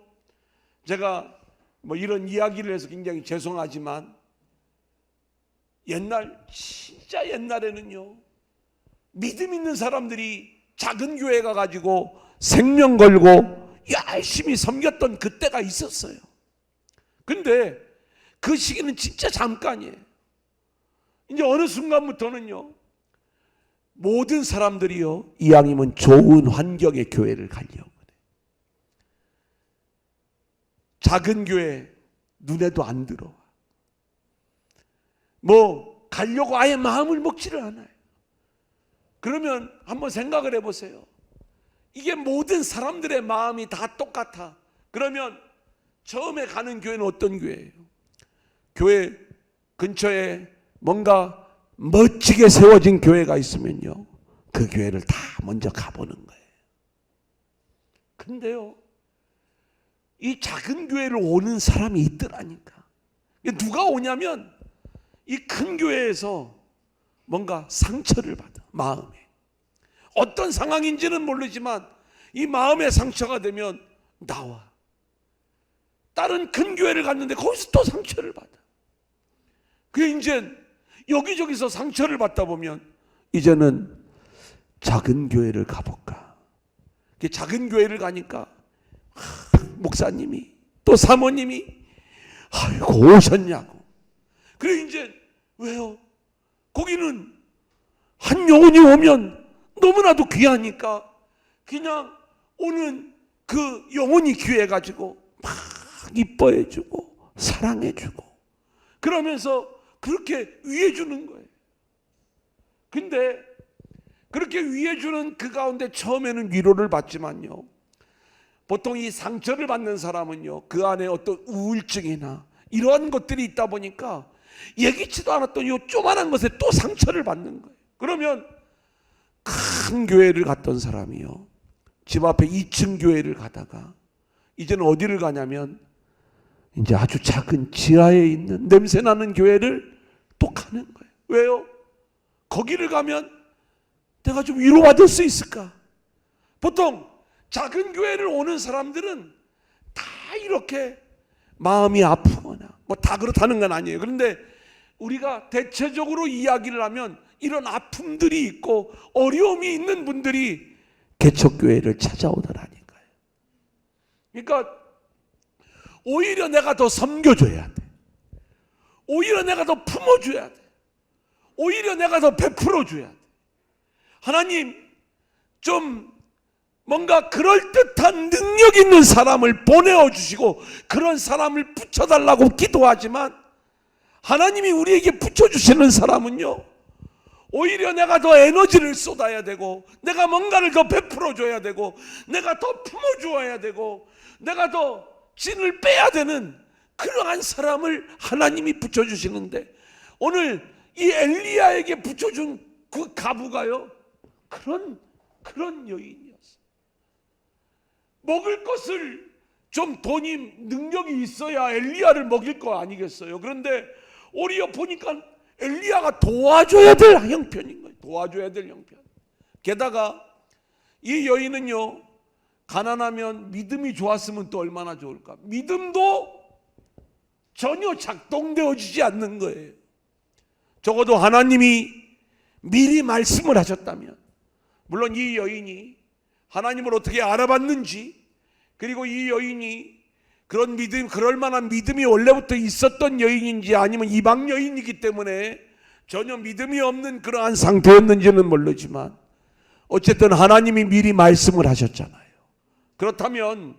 제가 뭐 이런 이야기를 해서 굉장히 죄송하지만 진짜 옛날에는요, 믿음 있는 사람들이 작은 교회 가가지고 생명 걸고 열심히 섬겼던 그때가 있었어요. 근데 그 시기는 진짜 잠깐이에요. 이제 어느 순간부터는요, 모든 사람들이요, 이왕이면 좋은 환경의 교회를 가려고 그래. 작은 교회 눈에도 안 들어와. 뭐 가려고 아예 마음을 먹지를 않아요. 그러면 한번 생각을 해보세요. 이게 모든 사람들의 마음이 다 똑같아. 그러면 처음에 가는 교회는 어떤 교회예요? 교회 근처에 뭔가 멋지게 세워진 교회가 있으면요, 그 교회를 다 먼저 가보는 거예요. 근데요, 이 작은 교회를 오는 사람이 있더라니까. 누가 오냐면 이 큰 교회에서 뭔가 상처를 받아, 마음에. 어떤 상황인지는 모르지만 이 마음의 상처가 되면 나와. 다른 큰 교회를 갔는데 거기서 또 상처를 받아. 그게 이제 여기저기서 상처를 받다 보면 이제는 작은 교회를 가볼까. 작은 교회를 가니까 목사님이 또 사모님이 아이고 오셨냐고. 그래 이제 왜요? 거기는 한 영혼이 오면 너무나도 귀하니까 그냥 오는 그 영혼이 귀해가지고 막 이뻐해주고 사랑해주고 그러면서 그렇게 위해주는 거예요. 근데 그렇게 위해주는 그 가운데 처음에는 위로를 받지만요, 보통 이 상처를 받는 사람은요, 그 안에 어떤 우울증이나 이러한 것들이 있다 보니까 예기치도 않았던 이 조그만한 것에 또 상처를 받는 거예요. 그러면 큰 교회를 갔던 사람이요, 집 앞에 2층 교회를 가다가 이제는 어디를 가냐면 이제 아주 작은 지하에 있는 냄새나는 교회를 또 가는 거예요. 왜요? 거기를 가면 내가 좀 위로받을 수 있을까? 보통 작은 교회를 오는 사람들은 다 이렇게 마음이 아프거나 뭐 다 그렇다는 건 아니에요. 그런데 우리가 대체적으로 이야기를 하면 이런 아픔들이 있고 어려움이 있는 분들이 개척교회를 찾아오더라니까요. 그러니까 오히려 내가 더 섬겨줘야 돼. 오히려 내가 더 품어줘야 돼. 오히려 내가 더 베풀어줘야 돼. 하나님, 좀 뭔가 그럴듯한 능력 있는 사람을 보내어 주시고 그런 사람을 붙여달라고 기도하지만 하나님이 우리에게 붙여주시는 사람은요, 오히려 내가 더 에너지를 쏟아야 되고 내가 뭔가를 더 베풀어 줘야 되고 내가 더 품어주어야 되고 내가 더 진을 빼야 되는 그러한 사람을 하나님이 붙여주시는데, 오늘 이 엘리야에게 붙여준 그 가부가요, 그런 여인이었어요. 먹을 것을 좀 돈이 능력이 있어야 엘리야를 먹일 거 아니겠어요? 그런데 오히려 보니까 엘리야가 도와줘야 될 형편인 거예요. 도와줘야 될 형편. 게다가 이 여인은요, 가난하면 믿음이 좋았으면 또 얼마나 좋을까. 믿음도 전혀 작동되어지지 않는 거예요. 적어도 하나님이 미리 말씀을 하셨다면, 물론 이 여인이 하나님을 어떻게 알아봤는지, 그리고 이 여인이 그런 믿음, 그럴 만한 믿음이 원래부터 있었던 여인인지 아니면 이방 여인이기 때문에 전혀 믿음이 없는 그러한 상태였는지는 모르지만 어쨌든 하나님이 미리 말씀을 하셨잖아요. 그렇다면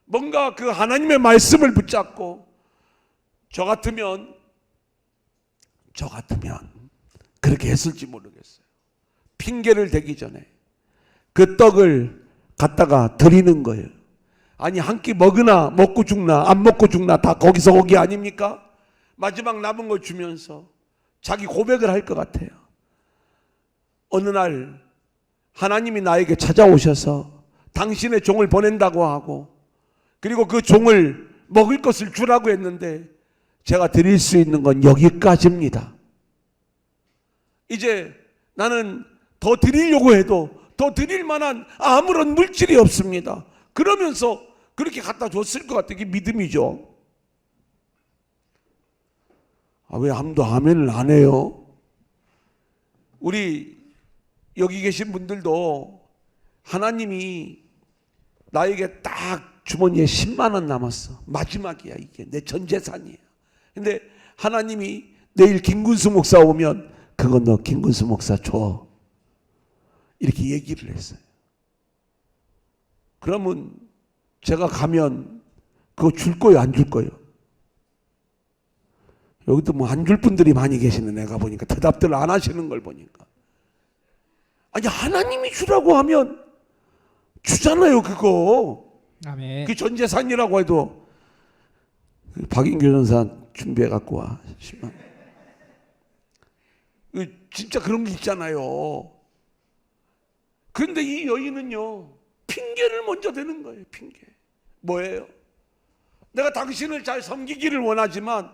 뭔가 그 하나님의 말씀을 붙잡고 저 같으면 그렇게 했을지 모르겠어요. 핑계를 대기 전에 그 떡을 갖다가 드리는 거예요. 아니, 한 끼 먹으나 먹고 죽나 안 먹고 죽나 다 거기서 거기 아닙니까? 마지막 남은 걸 주면서 자기 고백을 할 것 같아요. 어느 날 하나님이 나에게 찾아오셔서 당신의 종을 보낸다고 하고, 그리고 그 종을 먹을 것을 주라고 했는데 제가 드릴 수 있는 건 여기까지입니다. 이제 나는 더 드리려고 해도 더 드릴 만한 아무런 물질이 없습니다. 그러면서 그렇게 갖다 줬을 것 같아. 이게 믿음이죠. 왜 아무도 아멘을 안 해요? 우리 여기 계신 분들도 하나님이 나에게 딱 주머니에 10만 원 남았어. 마지막이야. 이게 내 전 재산이야. 근데 하나님이 내일 김군수 목사 오면 그거 너 김군수 목사 줘. 이렇게 얘기를 했어요. 그러면 제가 가면 그거 줄 거예요, 안 줄 거예요? 여기도 뭐 안 줄 분들이 많이 계시네. 내가 보니까 대답들 안 하시는 걸 보니까. 아니 하나님이 주라고 하면 주잖아요. 그거 아멘. 그 전 재산이라고 해도 박인규 전사 준비해 갖고 와 10만. 진짜 그런 게 있잖아요. 그런데 이 여인은요 핑계를 먼저 대는 거예요. 핑계. 뭐예요? 내가 당신을 잘 섬기기를 원하지만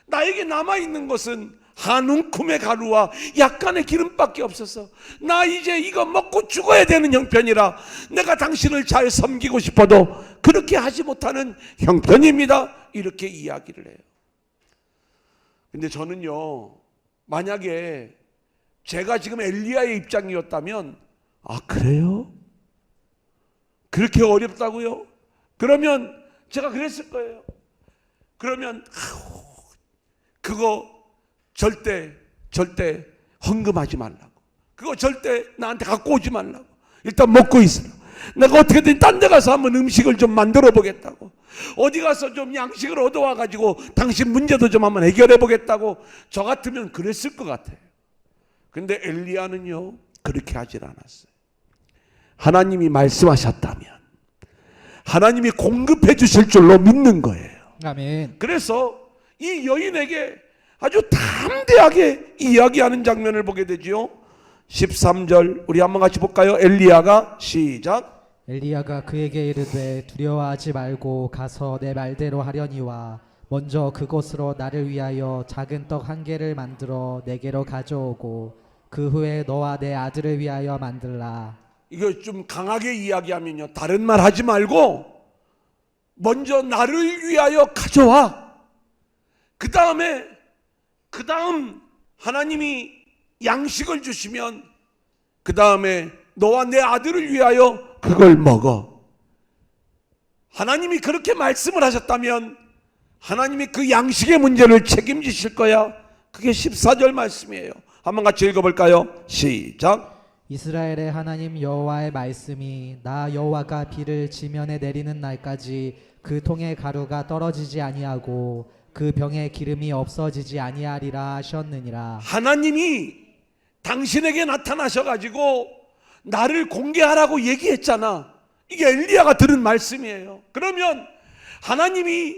나에게 남아있는 것은 한 움큼의 가루와 약간의 기름밖에 없어서 나 이제 이거 먹고 죽어야 되는 형편이라 내가 당신을 잘 섬기고 싶어도 그렇게 하지 못하는 형편입니다. 이렇게 이야기를 해요. 근데 저는요 만약에 제가 지금 엘리야의 입장이었다면 아 그래요? 그렇게 어렵다고요? 그러면 제가 그랬을 거예요. 그러면 그거 절대 헌금하지 말라고. 그거 절대 나한테 갖고 오지 말라고. 일단 먹고 있으라. 내가 어떻게든 딴 데 가서 한번 음식을 좀 만들어 보겠다고. 어디 가서 좀 양식을 얻어와 가지고 당신 문제도 좀 한번 해결해 보겠다고. 저 같으면 그랬을 것 같아요. 근데 엘리야는요 그렇게 하질 않았어요. 하나님이 말씀하셨다면 하나님이 공급해 주실 줄로 믿는 거예요. 아멘. 그래서 이 여인에게 아주 담대하게 이야기하는 장면을 보게 되지요. 13절 우리 한번 같이 볼까요? 엘리야가 시작. 엘리야가 그에게 이르되 두려워하지 말고 가서 내 말대로 하려니와 먼저 그곳으로 나를 위하여 작은 떡 한 개를 만들어 내게로 가져오고 그 후에 너와 내 아들을 위하여 만들라. 이거 좀 강하게 이야기하면요 다른 말 하지 말고 먼저 나를 위하여 가져와. 그 다음 하나님이 양식을 주시면 그 다음에 너와 내 아들을 위하여 그걸 먹어. 하나님이 그렇게 말씀을 하셨다면 하나님이 그 양식의 문제를 책임지실 거야. 그게 14절 말씀이에요. 한번 같이 읽어볼까요? 시작. 이스라엘의 하나님 여호와의 말씀이 나 여호와가 비를 지면에 내리는 날까지 그 통의 가루가 떨어지지 아니하고 그 병의 기름이 없어지지 아니하리라 하셨느니라. 하나님이 당신에게 나타나셔가지고 나를 공개하라고 얘기했잖아. 이게 엘리야가 들은 말씀이에요. 그러면 하나님이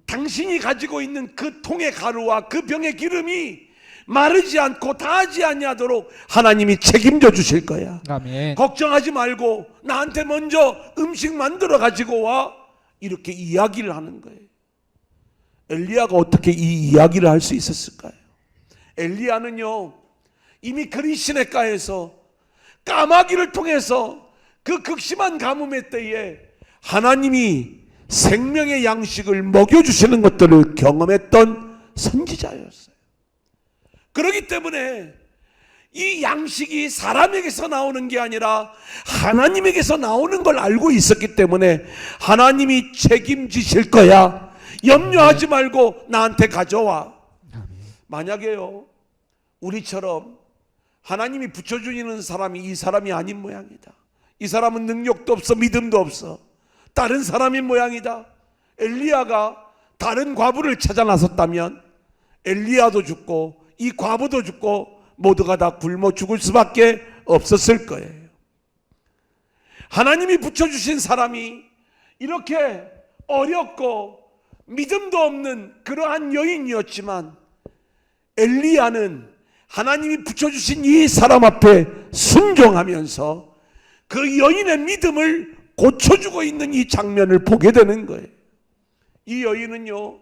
당신이 가지고 있는 그 통의 가루와 그 병의 기름이 마르지 않고 다하지 아니하도록 하나님이 책임져 주실 거야. 아멘. 걱정하지 말고 나한테 먼저 음식 만들어 가지고 와. 이렇게 이야기를 하는 거예요. 엘리야가 어떻게 이 이야기를 할 수 있었을까요? 엘리야는요 이미 그리 시냇가에서 까마귀를 통해서 그 극심한 가뭄의 때에 하나님이 생명의 양식을 먹여주시는 것들을 경험했던 선지자였어요. 그렇기 때문에 이 양식이 사람에게서 나오는 게 아니라 하나님에게서 나오는 걸 알고 있었기 때문에 하나님이 책임지실 거야. 염려하지 말고 나한테 가져와. 만약에요 우리처럼 하나님이 붙여주시는 사람이 이 사람이 아닌 모양이다. 이 사람은 능력도 없어 믿음도 없어. 다른 사람인 모양이다. 엘리야가 다른 과부를 찾아 나섰다면 엘리야도 죽고 이 과부도 죽고 모두가 다 굶어 죽을 수밖에 없었을 거예요. 하나님이 붙여주신 사람이 이렇게 어렵고 믿음도 없는 그러한 여인이었지만 엘리야는 하나님이 붙여주신 이 사람 앞에 순종하면서 그 여인의 믿음을 고쳐주고 있는 이 장면을 보게 되는 거예요. 이 여인은요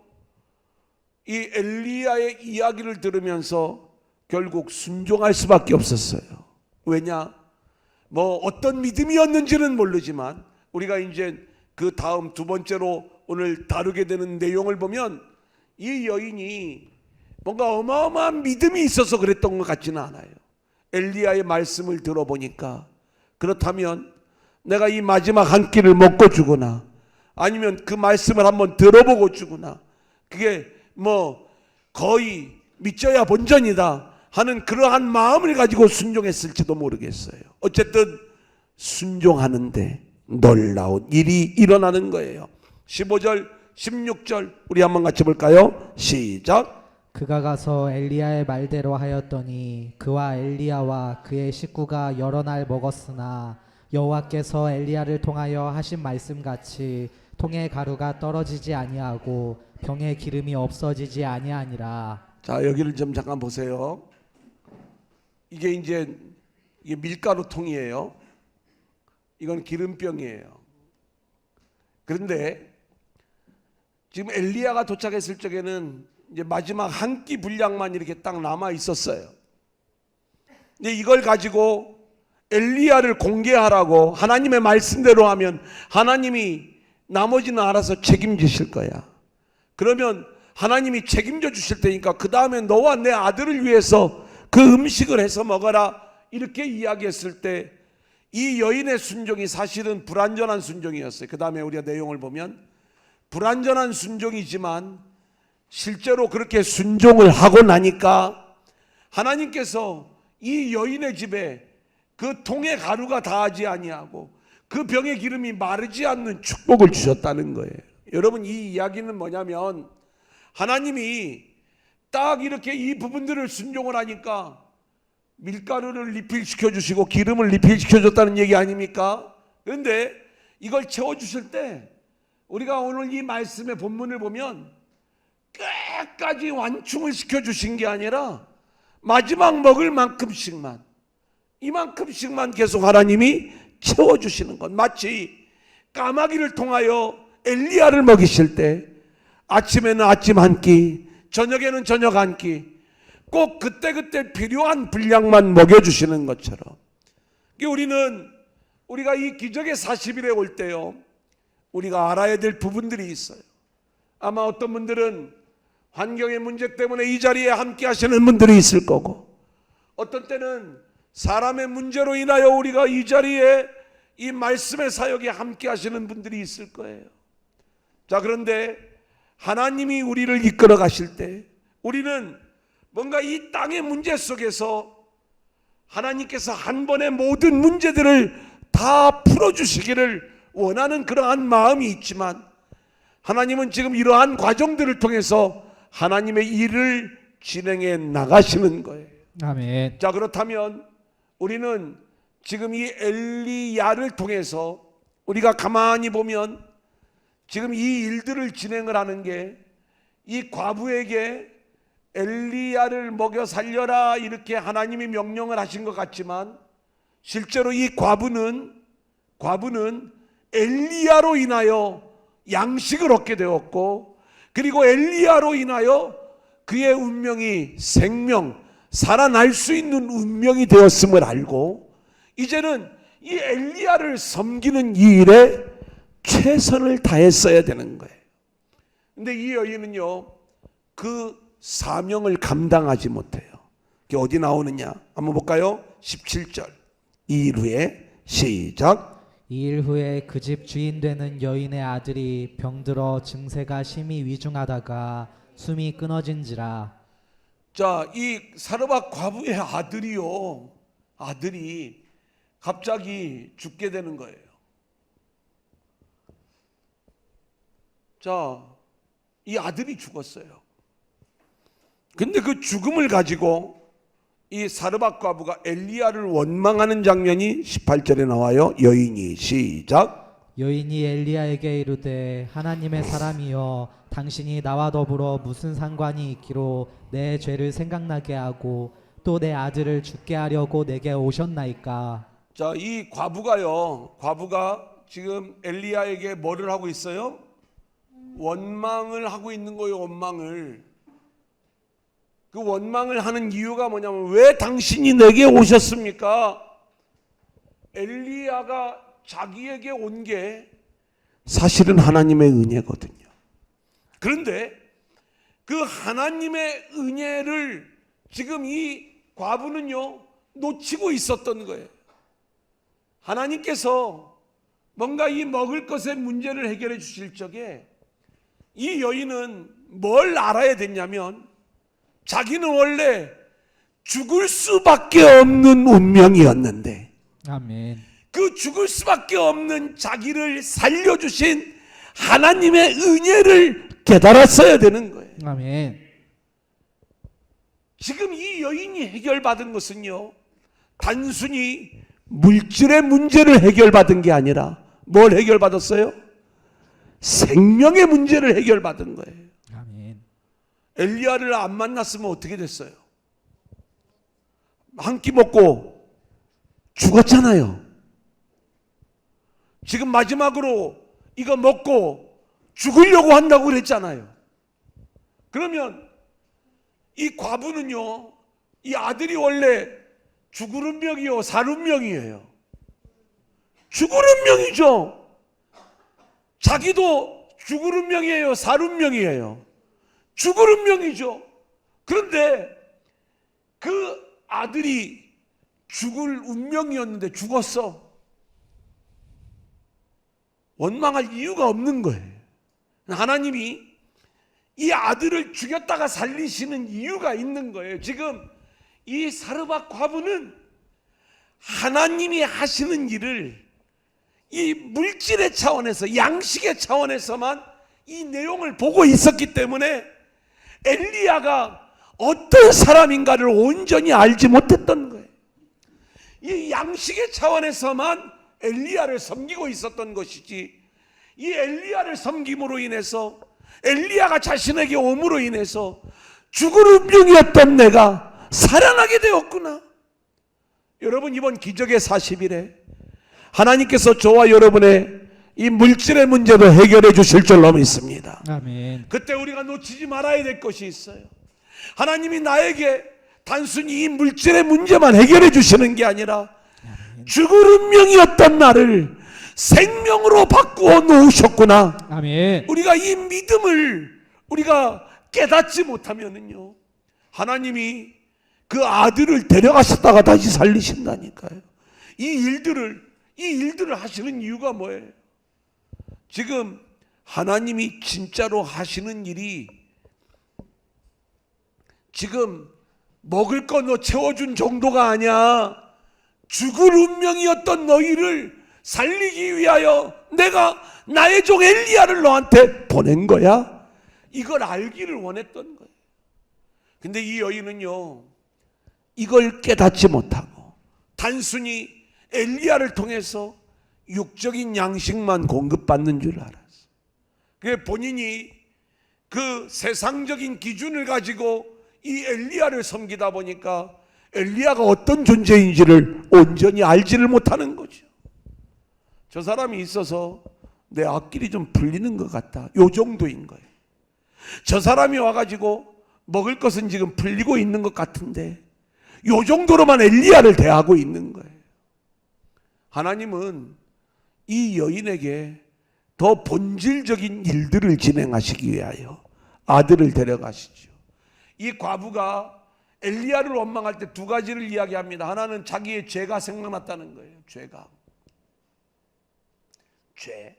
이 엘리야의 이야기를 들으면서 결국 순종할 수밖에 없었어요. 왜냐? 뭐 어떤 믿음이었는지는 모르지만 우리가 이제 그 다음 두 번째로 오늘 다루게 되는 내용을 보면 이 여인이 뭔가 어마어마한 믿음이 있어서 그랬던 것 같지는 않아요. 엘리야의 말씀을 들어보니까 그렇다면 내가 이 마지막 한 끼를 먹고 주거나 아니면 그 말씀을 한번 들어보고 주거나 그게 뭐 거의 믿져야 본전이다 하는 그러한 마음을 가지고 순종했을지도 모르겠어요. 어쨌든 순종하는데 놀라운 일이 일어나는 거예요. 15절 16절 우리 한번 같이 볼까요? 시작. 그가 가서 엘리야의 말대로 하였더니 그와 엘리야와 그의 식구가 여러 날 먹었으나 여호와께서 엘리야를 통하여 하신 말씀같이 통의 가루가 떨어지지 아니하고 병에 기름이 없어지지 아니하니라. 자, 여기를 좀 잠깐 보세요. 이게 밀가루 통이에요. 이건 기름병이에요. 그런데 지금 엘리야가 도착했을 적에는 이제 마지막 한 끼 분량만 이렇게 딱 남아 있었어요. 근데 이걸 가지고 엘리야를 공개하라고 하나님의 말씀대로 하면 하나님이 나머지는 알아서 책임지실 거야. 그러면 하나님이 책임져 주실 테니까 그 다음에 너와 내 아들을 위해서 그 음식을 해서 먹어라, 이렇게 이야기했을 때 이 여인의 순종이 사실은 불완전한 순종이었어요. 그 다음에 우리가 내용을 보면 불완전한 순종이지만 실제로 그렇게 순종을 하고 나니까 하나님께서 이 여인의 집에 그 통의 가루가 다하지 아니하고 그 병의 기름이 마르지 않는 축복을 주셨다는 거예요. 여러분, 이 이야기는 뭐냐면 하나님이 딱 이렇게 이 부분들을 순종을 하니까 밀가루를 리필시켜 주시고 기름을 리필시켜 줬다는 얘기 아닙니까? 그런데 이걸 채워주실 때 우리가 오늘 이 말씀의 본문을 보면 끝까지 완충을 시켜주신 게 아니라 마지막 먹을 만큼씩만, 이만큼씩만 계속 하나님이 채워주시는 것. 마치 까마귀를 통하여 엘리야를 먹이실 때 아침에는 아침 한 끼, 저녁에는 저녁 한 끼, 꼭 그때그때 필요한 분량만 먹여주시는 것처럼 우리가 이 기적의 40일에 올 때요, 우리가 알아야 될 부분들이 있어요. 아마 어떤 분들은 환경의 문제 때문에 이 자리에 함께 하시는 분들이 있을 거고, 어떤 때는 사람의 문제로 인하여 우리가 이 자리에 이 말씀의 사역에 함께 하시는 분들이 있을 거예요. 자, 그런데 하나님이 우리를 이끌어 가실 때 우리는 뭔가 이 땅의 문제 속에서 하나님께서 한 번에 모든 문제들을 다 풀어주시기를 원하는 그러한 마음이 있지만 하나님은 지금 이러한 과정들을 통해서 하나님의 일을 진행해 나가시는 거예요. 아멘. 자, 그렇다면 우리는 지금 이 엘리야를 통해서 우리가 가만히 보면 지금 이 일들을 진행을 하는 게 이 과부에게 엘리야를 먹여 살려라 이렇게 하나님이 명령을 하신 것 같지만 실제로 이 과부는 엘리야로 인하여 양식을 얻게 되었고, 그리고 엘리야로 인하여 그의 운명이 생명, 살아날 수 있는 운명이 되었음을 알고 이제는 이 엘리야를 섬기는 이 일에 최선을 다했어야 되는 거예요. 근데 이 여인은요, 그 사명을 감당하지 못해요. 이게 어디 나오느냐 한번 볼까요? 17절. 이 일 후에 시작. 이 일 후에 그 집 주인 되는 여인의 아들이 병들어 증세가 심히 위중하다가 숨이 끊어진지라. 자, 이 사르밧 과부의 아들이 갑자기 죽게 되는 거예요. 자, 이 아들이 죽었어요. 근데 그 죽음을 가지고 이 사르밧 과부가 엘리야를 원망하는 장면이 18절에 나와요. 여인이 시작. 여인이 엘리야에게 이르되 하나님의 사람이여 당신이 나와 더불어 무슨 상관이 있기로 내 죄를 생각나게 하고 또 내 아들을 죽게 하려고 내게 오셨나이까. 자, 이 과부가 지금 엘리야에게 뭐를 하고 있어요? 원망을 하고 있는 거예요. 원망을. 그 원망을 하는 이유가 뭐냐면 왜 당신이 내게 오셨습니까? 엘리야가 자기에게 온 게 사실은 하나님의 은혜거든요. 그런데 그 하나님의 은혜를 지금 이 과부는요 놓치고 있었던 거예요. 하나님께서 뭔가 이 먹을 것의 문제를 해결해 주실 적에 이 여인은 뭘 알아야 됐냐면 자기는 원래 죽을 수밖에 없는 운명이었는데 아멘. 그 죽을 수밖에 없는 자기를 살려주신 하나님의 은혜를 깨달았어야 되는 거예요. 아멘. 지금 이 여인이 해결받은 것은요, 단순히 물질의 문제를 해결받은 게 아니라 뭘 해결받았어요? 생명의 문제를 해결받은 거예요. 아멘. 엘리야를 안 만났으면 어떻게 됐어요? 한 끼 먹고 죽었잖아요. 지금 마지막으로 이거 먹고 죽으려고 한다고 그랬잖아요. 그러면 이 과부는요, 이 아들이 원래 죽을 운명이요, 살 운명이에요. 죽을 운명이죠. 자기도 죽을 운명이에요, 살 운명이에요. 죽을 운명이죠. 그런데 그 아들이 죽을 운명이었는데 죽었어. 원망할 이유가 없는 거예요. 하나님이 이 아들을 죽였다가 살리시는 이유가 있는 거예요. 지금 이 사르밧 과부는 하나님이 하시는 일을 이 물질의 차원에서, 양식의 차원에서만 이 내용을 보고 있었기 때문에 엘리야가 어떤 사람인가를 온전히 알지 못했던 거예요. 이 양식의 차원에서만 엘리야를 섬기고 있었던 것이지, 이 엘리야를 섬김으로 인해서, 엘리야가 자신에게 옴으로 인해서 죽을 운명이었던 내가 살아나게 되었구나. 여러분, 이번 기적의 40일에 하나님께서 저와 여러분의 이 물질의 문제도 해결해 주실 줄로 믿습니다. 아멘. 그때 우리가 놓치지 말아야 될 것이 있어요. 하나님이 나에게 단순히 이 물질의 문제만 해결해 주시는 게 아니라 죽을 운명이었던 나를 생명으로 바꾸어 놓으셨구나. 아멘. 우리가 이 믿음을 우리가 깨닫지 못하면은요, 하나님이 그 아들을 데려가셨다가 다시 살리신다니까요. 이 일들을 하시는 이유가 뭐예요? 지금 하나님이 진짜로 하시는 일이 지금 먹을 거 너 채워준 정도가 아니야. 죽을 운명이었던 너희를 살리기 위하여 내가 나의 종 엘리야를 너한테 보낸 거야. 이걸 알기를 원했던 거예요. 근데 이 여인은요, 이걸 깨닫지 못하고 단순히 엘리야를 통해서 육적인 양식만 공급받는 줄 알았어. 그게 본인이 그 세상적인 기준을 가지고 이 엘리야를 섬기다 보니까 엘리야가 어떤 존재인지를 온전히 알지를 못하는 거죠. 저 사람이 있어서 내 앞길이 좀 풀리는 것 같다, 요 정도인 거예요. 저 사람이 와가지고 먹을 것은 지금 풀리고 있는 것 같은데 요 정도로만 엘리야를 대하고 있는 거예요. 하나님은 이 여인에게 더 본질적인 일들을 진행하시기 위하여 아들을 데려가시죠. 이 과부가 엘리야를 원망할 때 두 가지를 이야기합니다. 하나는 자기의 죄가 생각났다는 거예요. 죄.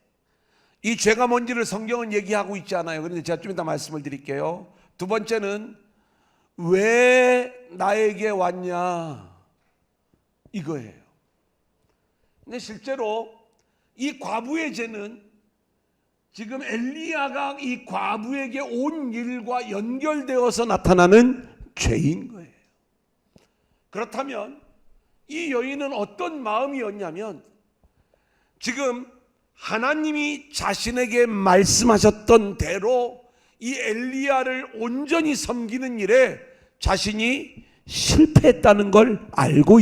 이 죄가 뭔지를 성경은 얘기하고 있지 않아요. 그런데 제가 좀 이따 말씀을 드릴게요. 두 번째는 왜 나에게 왔냐, 이거예요. 근데 실제로 이 과부의 죄는 지금 엘리야가 이 과부에게 온 일과 연결되어서 나타나는 죄인 거예요. 그렇다면 이 여인은 어떤 마음이었냐면, 지금 하나님이 자신에게 말씀하셨던 대로 이 엘리야를 온전히 섬기는 일에 자신이 실패했다는 걸 알고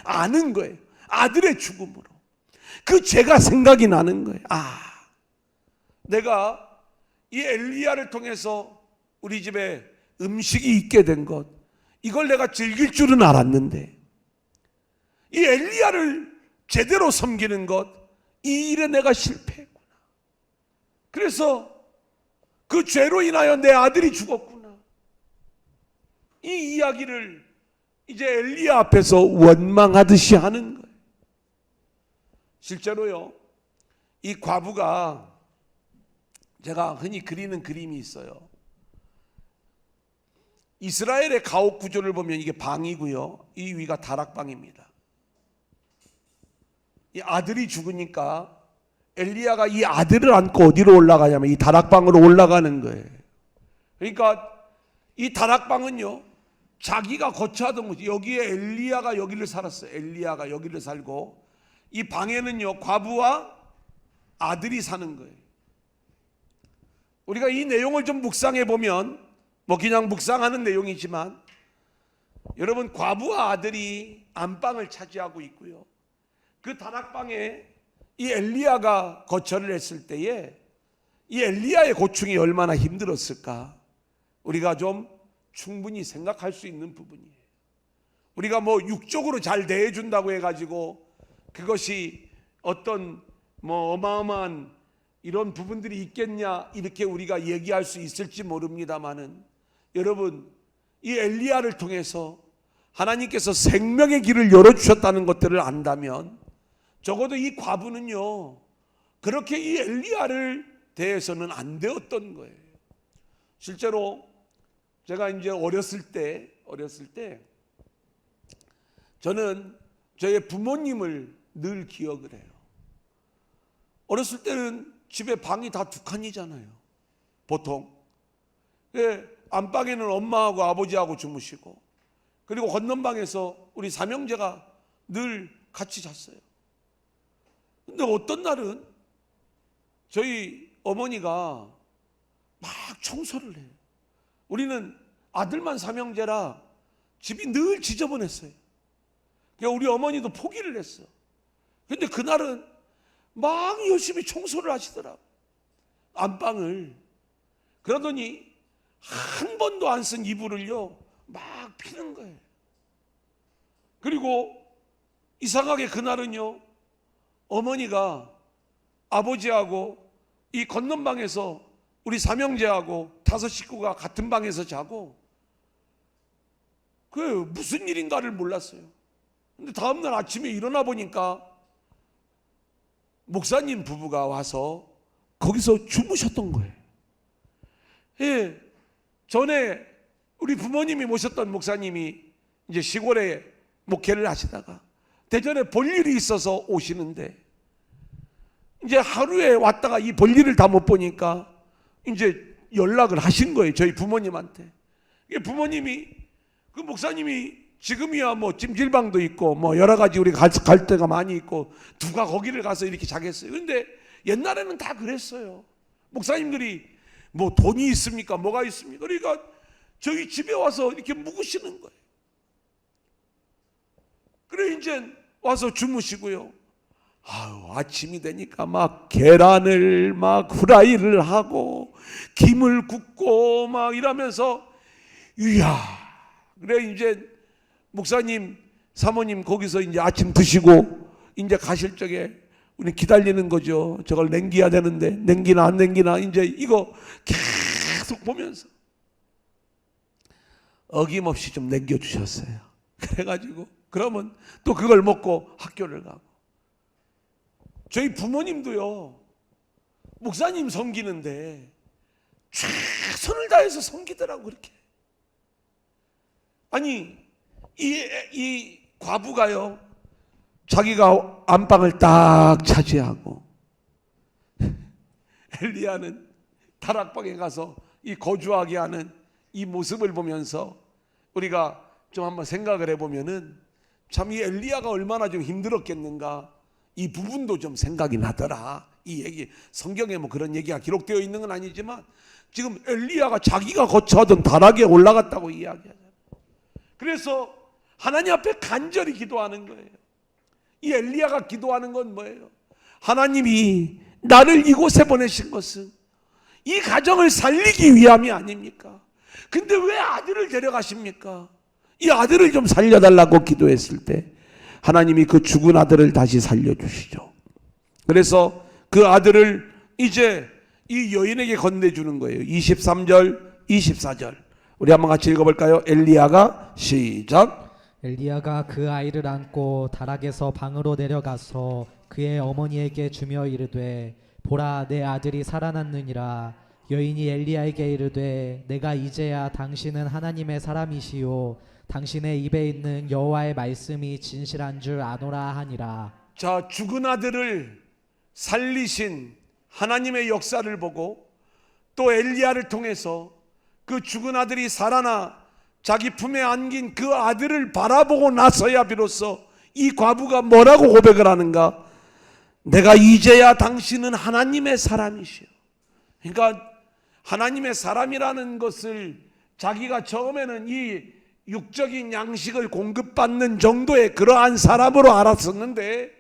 아는 거예요. 아들의 죽음으로 그 죄가 생각이 나는 거예요. 내가 이 엘리야를 통해서 우리 집에 음식이 있게 된 것, 이걸 내가 즐길 줄은 알았는데 이 엘리야를 제대로 섬기는 것, 이 일에 내가 실패했구나. 그래서 그 죄로 인하여 내 아들이 죽었구나. 이 이야기를 이제 엘리야 앞에서 원망하듯이 하는 거예요. 실제로요, 이 과부가, 제가 흔히 그리는 그림이 있어요. 이스라엘의 가옥 구조를 보면 이게 방이고요, 이 위가 다락방입니다. 이 아들이 죽으니까 엘리야가 이 아들을 안고 어디로 올라가냐면 이 다락방으로 올라가는 거예요. 그러니까 이 다락방은요, 자기가 거처하던 곳이, 여기에 엘리야가 여기를 살았어요. 엘리야가 여기를 살고, 이 방에는요 과부와 아들이 사는 거예요. 우리가 이 내용을 좀 묵상해 보면, 뭐 그냥 묵상하는 내용이지만, 여러분, 과부와 아들이 안방을 차지하고 있고요, 그 다락방에 이 엘리야가 거처를 했을 때에 이 엘리야의 고충이 얼마나 힘들었을까 우리가 좀 충분히 생각할 수 있는 부분이에요. 우리가 뭐 육적으로 잘 대해준다고 해가지고 그것이 어떤 뭐 어마어마한 이런 부분들이 있겠냐 이렇게 우리가 얘기할 수 있을지 모릅니다만은, 여러분, 이 엘리야를 통해서 하나님께서 생명의 길을 열어주셨다는 것들을 안다면, 적어도 이 과부는요 그렇게 이 엘리야를 대해서는 안 되었던 거예요. 실제로 제가 이제 어렸을 때 저는 저의 부모님을 늘 기억을 해요. 어렸을 때는 집에 방이 다 두 칸이잖아요, 보통. 안방에는 엄마하고 아버지하고 주무시고, 그리고 건넌방에서 우리 삼형제가 늘 같이 잤어요. 근데 어떤 날은 저희 어머니가 막 청소를 해요. 우리는 아들만 삼형제라 집이 늘 지저분했어요. 그러니까 우리 어머니도 포기를 했어. 근데 그날은 막 열심히 청소를 하시더라고, 안방을. 그러더니 한 번도 안 쓴 이불을요 막 피는 거예요. 그리고 이상하게 그날은요 어머니가 아버지하고 이 건넌방에서 우리 삼형제하고 5 식구가 같은 방에서 자고, 그 무슨 일인가를 몰랐어요. 근데 다음날 아침에 일어나 보니까 목사님 부부가 와서 거기서 주무셨던 거예요. 예, 전에 우리 부모님이 모셨던 목사님이 이제 시골에 목회를 하시다가 대전에 볼일이 있어서 오시는데, 이제 하루에 왔다가 이 볼일을 다 못 보니까 이제 연락을 하신 거예요, 저희 부모님한테. 부모님이, 그 목사님이 지금이야 뭐 찜질방도 있고 뭐 여러 가지 우리 갈 데가 많이 있고 누가 거기를 가서 이렇게 자겠어요. 그런데 옛날에는 다 그랬어요. 목사님들이 뭐 돈이 있습니까? 뭐가 있습니까? 그러니까 저희 집에 와서 이렇게 묵으시는 거예요. 그래 이제 와서 주무시고요. 아침이 되니까 막 계란을 막 후라이를 하고 김을 굽고 막 이러면서, 이야. 그래 이제 목사님, 사모님 거기서 이제 아침 드시고 이제 가실 적에 우리 기다리는 거죠. 저걸 남겨야 되는데 남기나 안 남기나 이제 이거 계속 보면서 어김없이 좀 남겨주셨어요. 그래가지고 그러면 또 그걸 먹고 학교를 가고. 저희 부모님도요 목사님 섬기는데 최선을 다해서 섬기더라고. 그렇게. 아니 이 과부가요 자기가 안방을 딱 차지하고 엘리야는 다락방에 가서 이 거주하게 하는 이 모습을 보면서 우리가 좀 한번 생각을 해보면은 참 이 엘리야가 얼마나 좀 힘들었겠는가, 이 부분도 좀 생각이 나더라. 이 얘기, 성경에 뭐 그런 얘기가 기록되어 있는 건 아니지만 지금 엘리야가 자기가 거처하던 다락에 올라갔다고 이야기하잖아요. 그래서 하나님 앞에 간절히 기도하는 거예요. 이 엘리야가 기도하는 건 뭐예요? 하나님이 나를 이곳에 보내신 것은 이 가정을 살리기 위함이 아닙니까? 근데 왜 아들을 데려가십니까? 이 아들을 좀 살려달라고 기도했을 때 하나님이 그 죽은 아들을 다시 살려주시죠. 그래서 그 아들을 이제 이 여인에게 건네주는 거예요. 23절 24절 우리 한번 같이 읽어볼까요? 엘리야가 시작. 엘리야가 그 아이를 안고 다락에서 방으로 내려가서 그의 어머니에게 주며 이르되 보라 내 아들이 살아났느니라. 여인이 엘리야에게 이르되 내가 이제야 당신은 하나님의 사람이시요 당신의 입에 있는 여호와의 말씀이 진실한 줄 아노라 하니라. 자, 죽은 아들을 살리신 하나님의 역사를 보고 또 엘리야를 통해서 그 죽은 아들이 살아나 자기 품에 안긴 그 아들을 바라보고 나서야 비로소 이 과부가 뭐라고 고백을 하는가? 내가 이제야 당신은 하나님의 사람이시오. 그러니까 하나님의 사람이라는 것을 자기가 처음에는 이 육적인 양식을 공급받는 정도의 그러한 사람으로 알았었는데,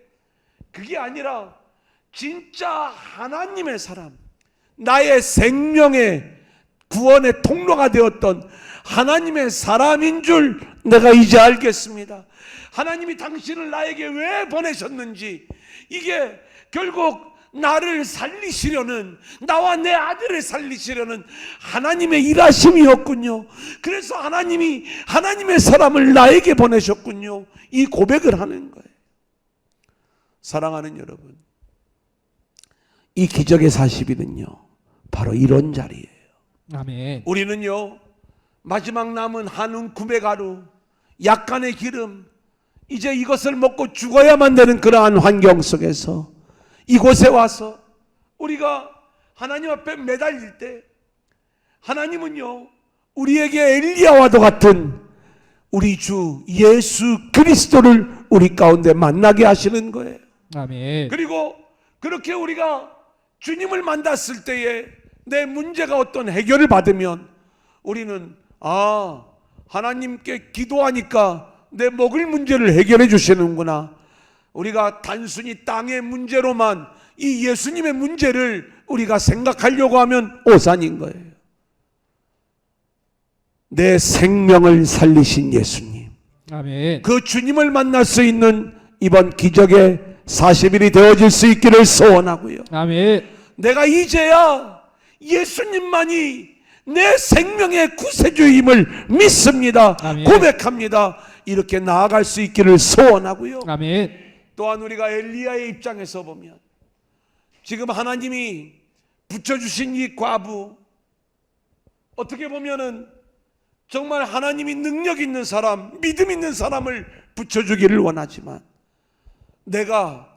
그게 아니라 진짜 하나님의 사람, 나의 생명의 구원의 통로가 되었던 하나님의 사람인 줄 내가 이제 알겠습니다. 하나님이 당신을 나에게 왜 보내셨는지, 이게 결국 나를 살리시려는, 나와 내 아들을 살리시려는 하나님의 일하심이었군요. 그래서 하나님이 하나님의 사람을 나에게 보내셨군요. 이 고백을 하는 거예요. 사랑하는 여러분, 이 기적의 40일은요 바로 이런 자리예요. 아멘. 우리는요 마지막 남은 한 움큼의 가루, 약간의 기름, 이제 이것을 먹고 죽어야만 되는 그러한 환경 속에서 이곳에 와서 우리가 하나님 앞에 매달릴 때, 하나님은요 우리에게 엘리야와도 같은 우리 주 예수 그리스도를 우리 가운데 만나게 하시는 거예요. 아멘. 그리고 그렇게 우리가 주님을 만났을 때에 내 문제가 어떤 해결을 받으면 우리는 하나님께 기도하니까 내 먹을 문제를 해결해 주시는구나. 우리가 단순히 땅의 문제로만 이 예수님의 문제를 우리가 생각하려고 하면 오산인 거예요. 내 생명을 살리신 예수님, 아멘. 그 주님을 만날 수 있는 이번 기적의 40일이 되어질 수 있기를 소원하고요. 아멘. 내가 이제야 예수님만이 내 생명의 구세주임을 믿습니다. 아멘. 고백합니다. 이렇게 나아갈 수 있기를 소원하고요. 아멘. 또한 우리가 엘리야의 입장에서 보면 지금 하나님이 붙여주신 이 과부, 어떻게 보면은 정말 하나님이 능력 있는 사람, 믿음 있는 사람을 붙여주기를 원하지만, 내가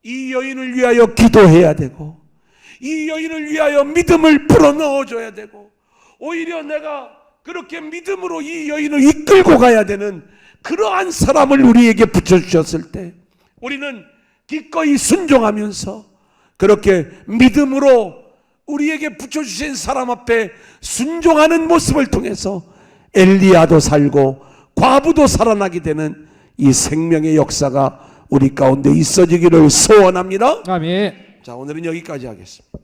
이 여인을 위하여 기도해야 되고 이 여인을 위하여 믿음을 불어넣어줘야 되고, 오히려 내가 그렇게 믿음으로 이 여인을 이끌고 가야 되는 그러한 사람을 우리에게 붙여주셨을 때, 우리는 기꺼이 순종하면서 그렇게 믿음으로 우리에게 붙여주신 사람 앞에 순종하는 모습을 통해서 엘리야도 살고 과부도 살아나게 되는 이 생명의 역사가 우리 가운데 있어지기를 소원합니다. 아멘. 자, 오늘은 여기까지 하겠습니다.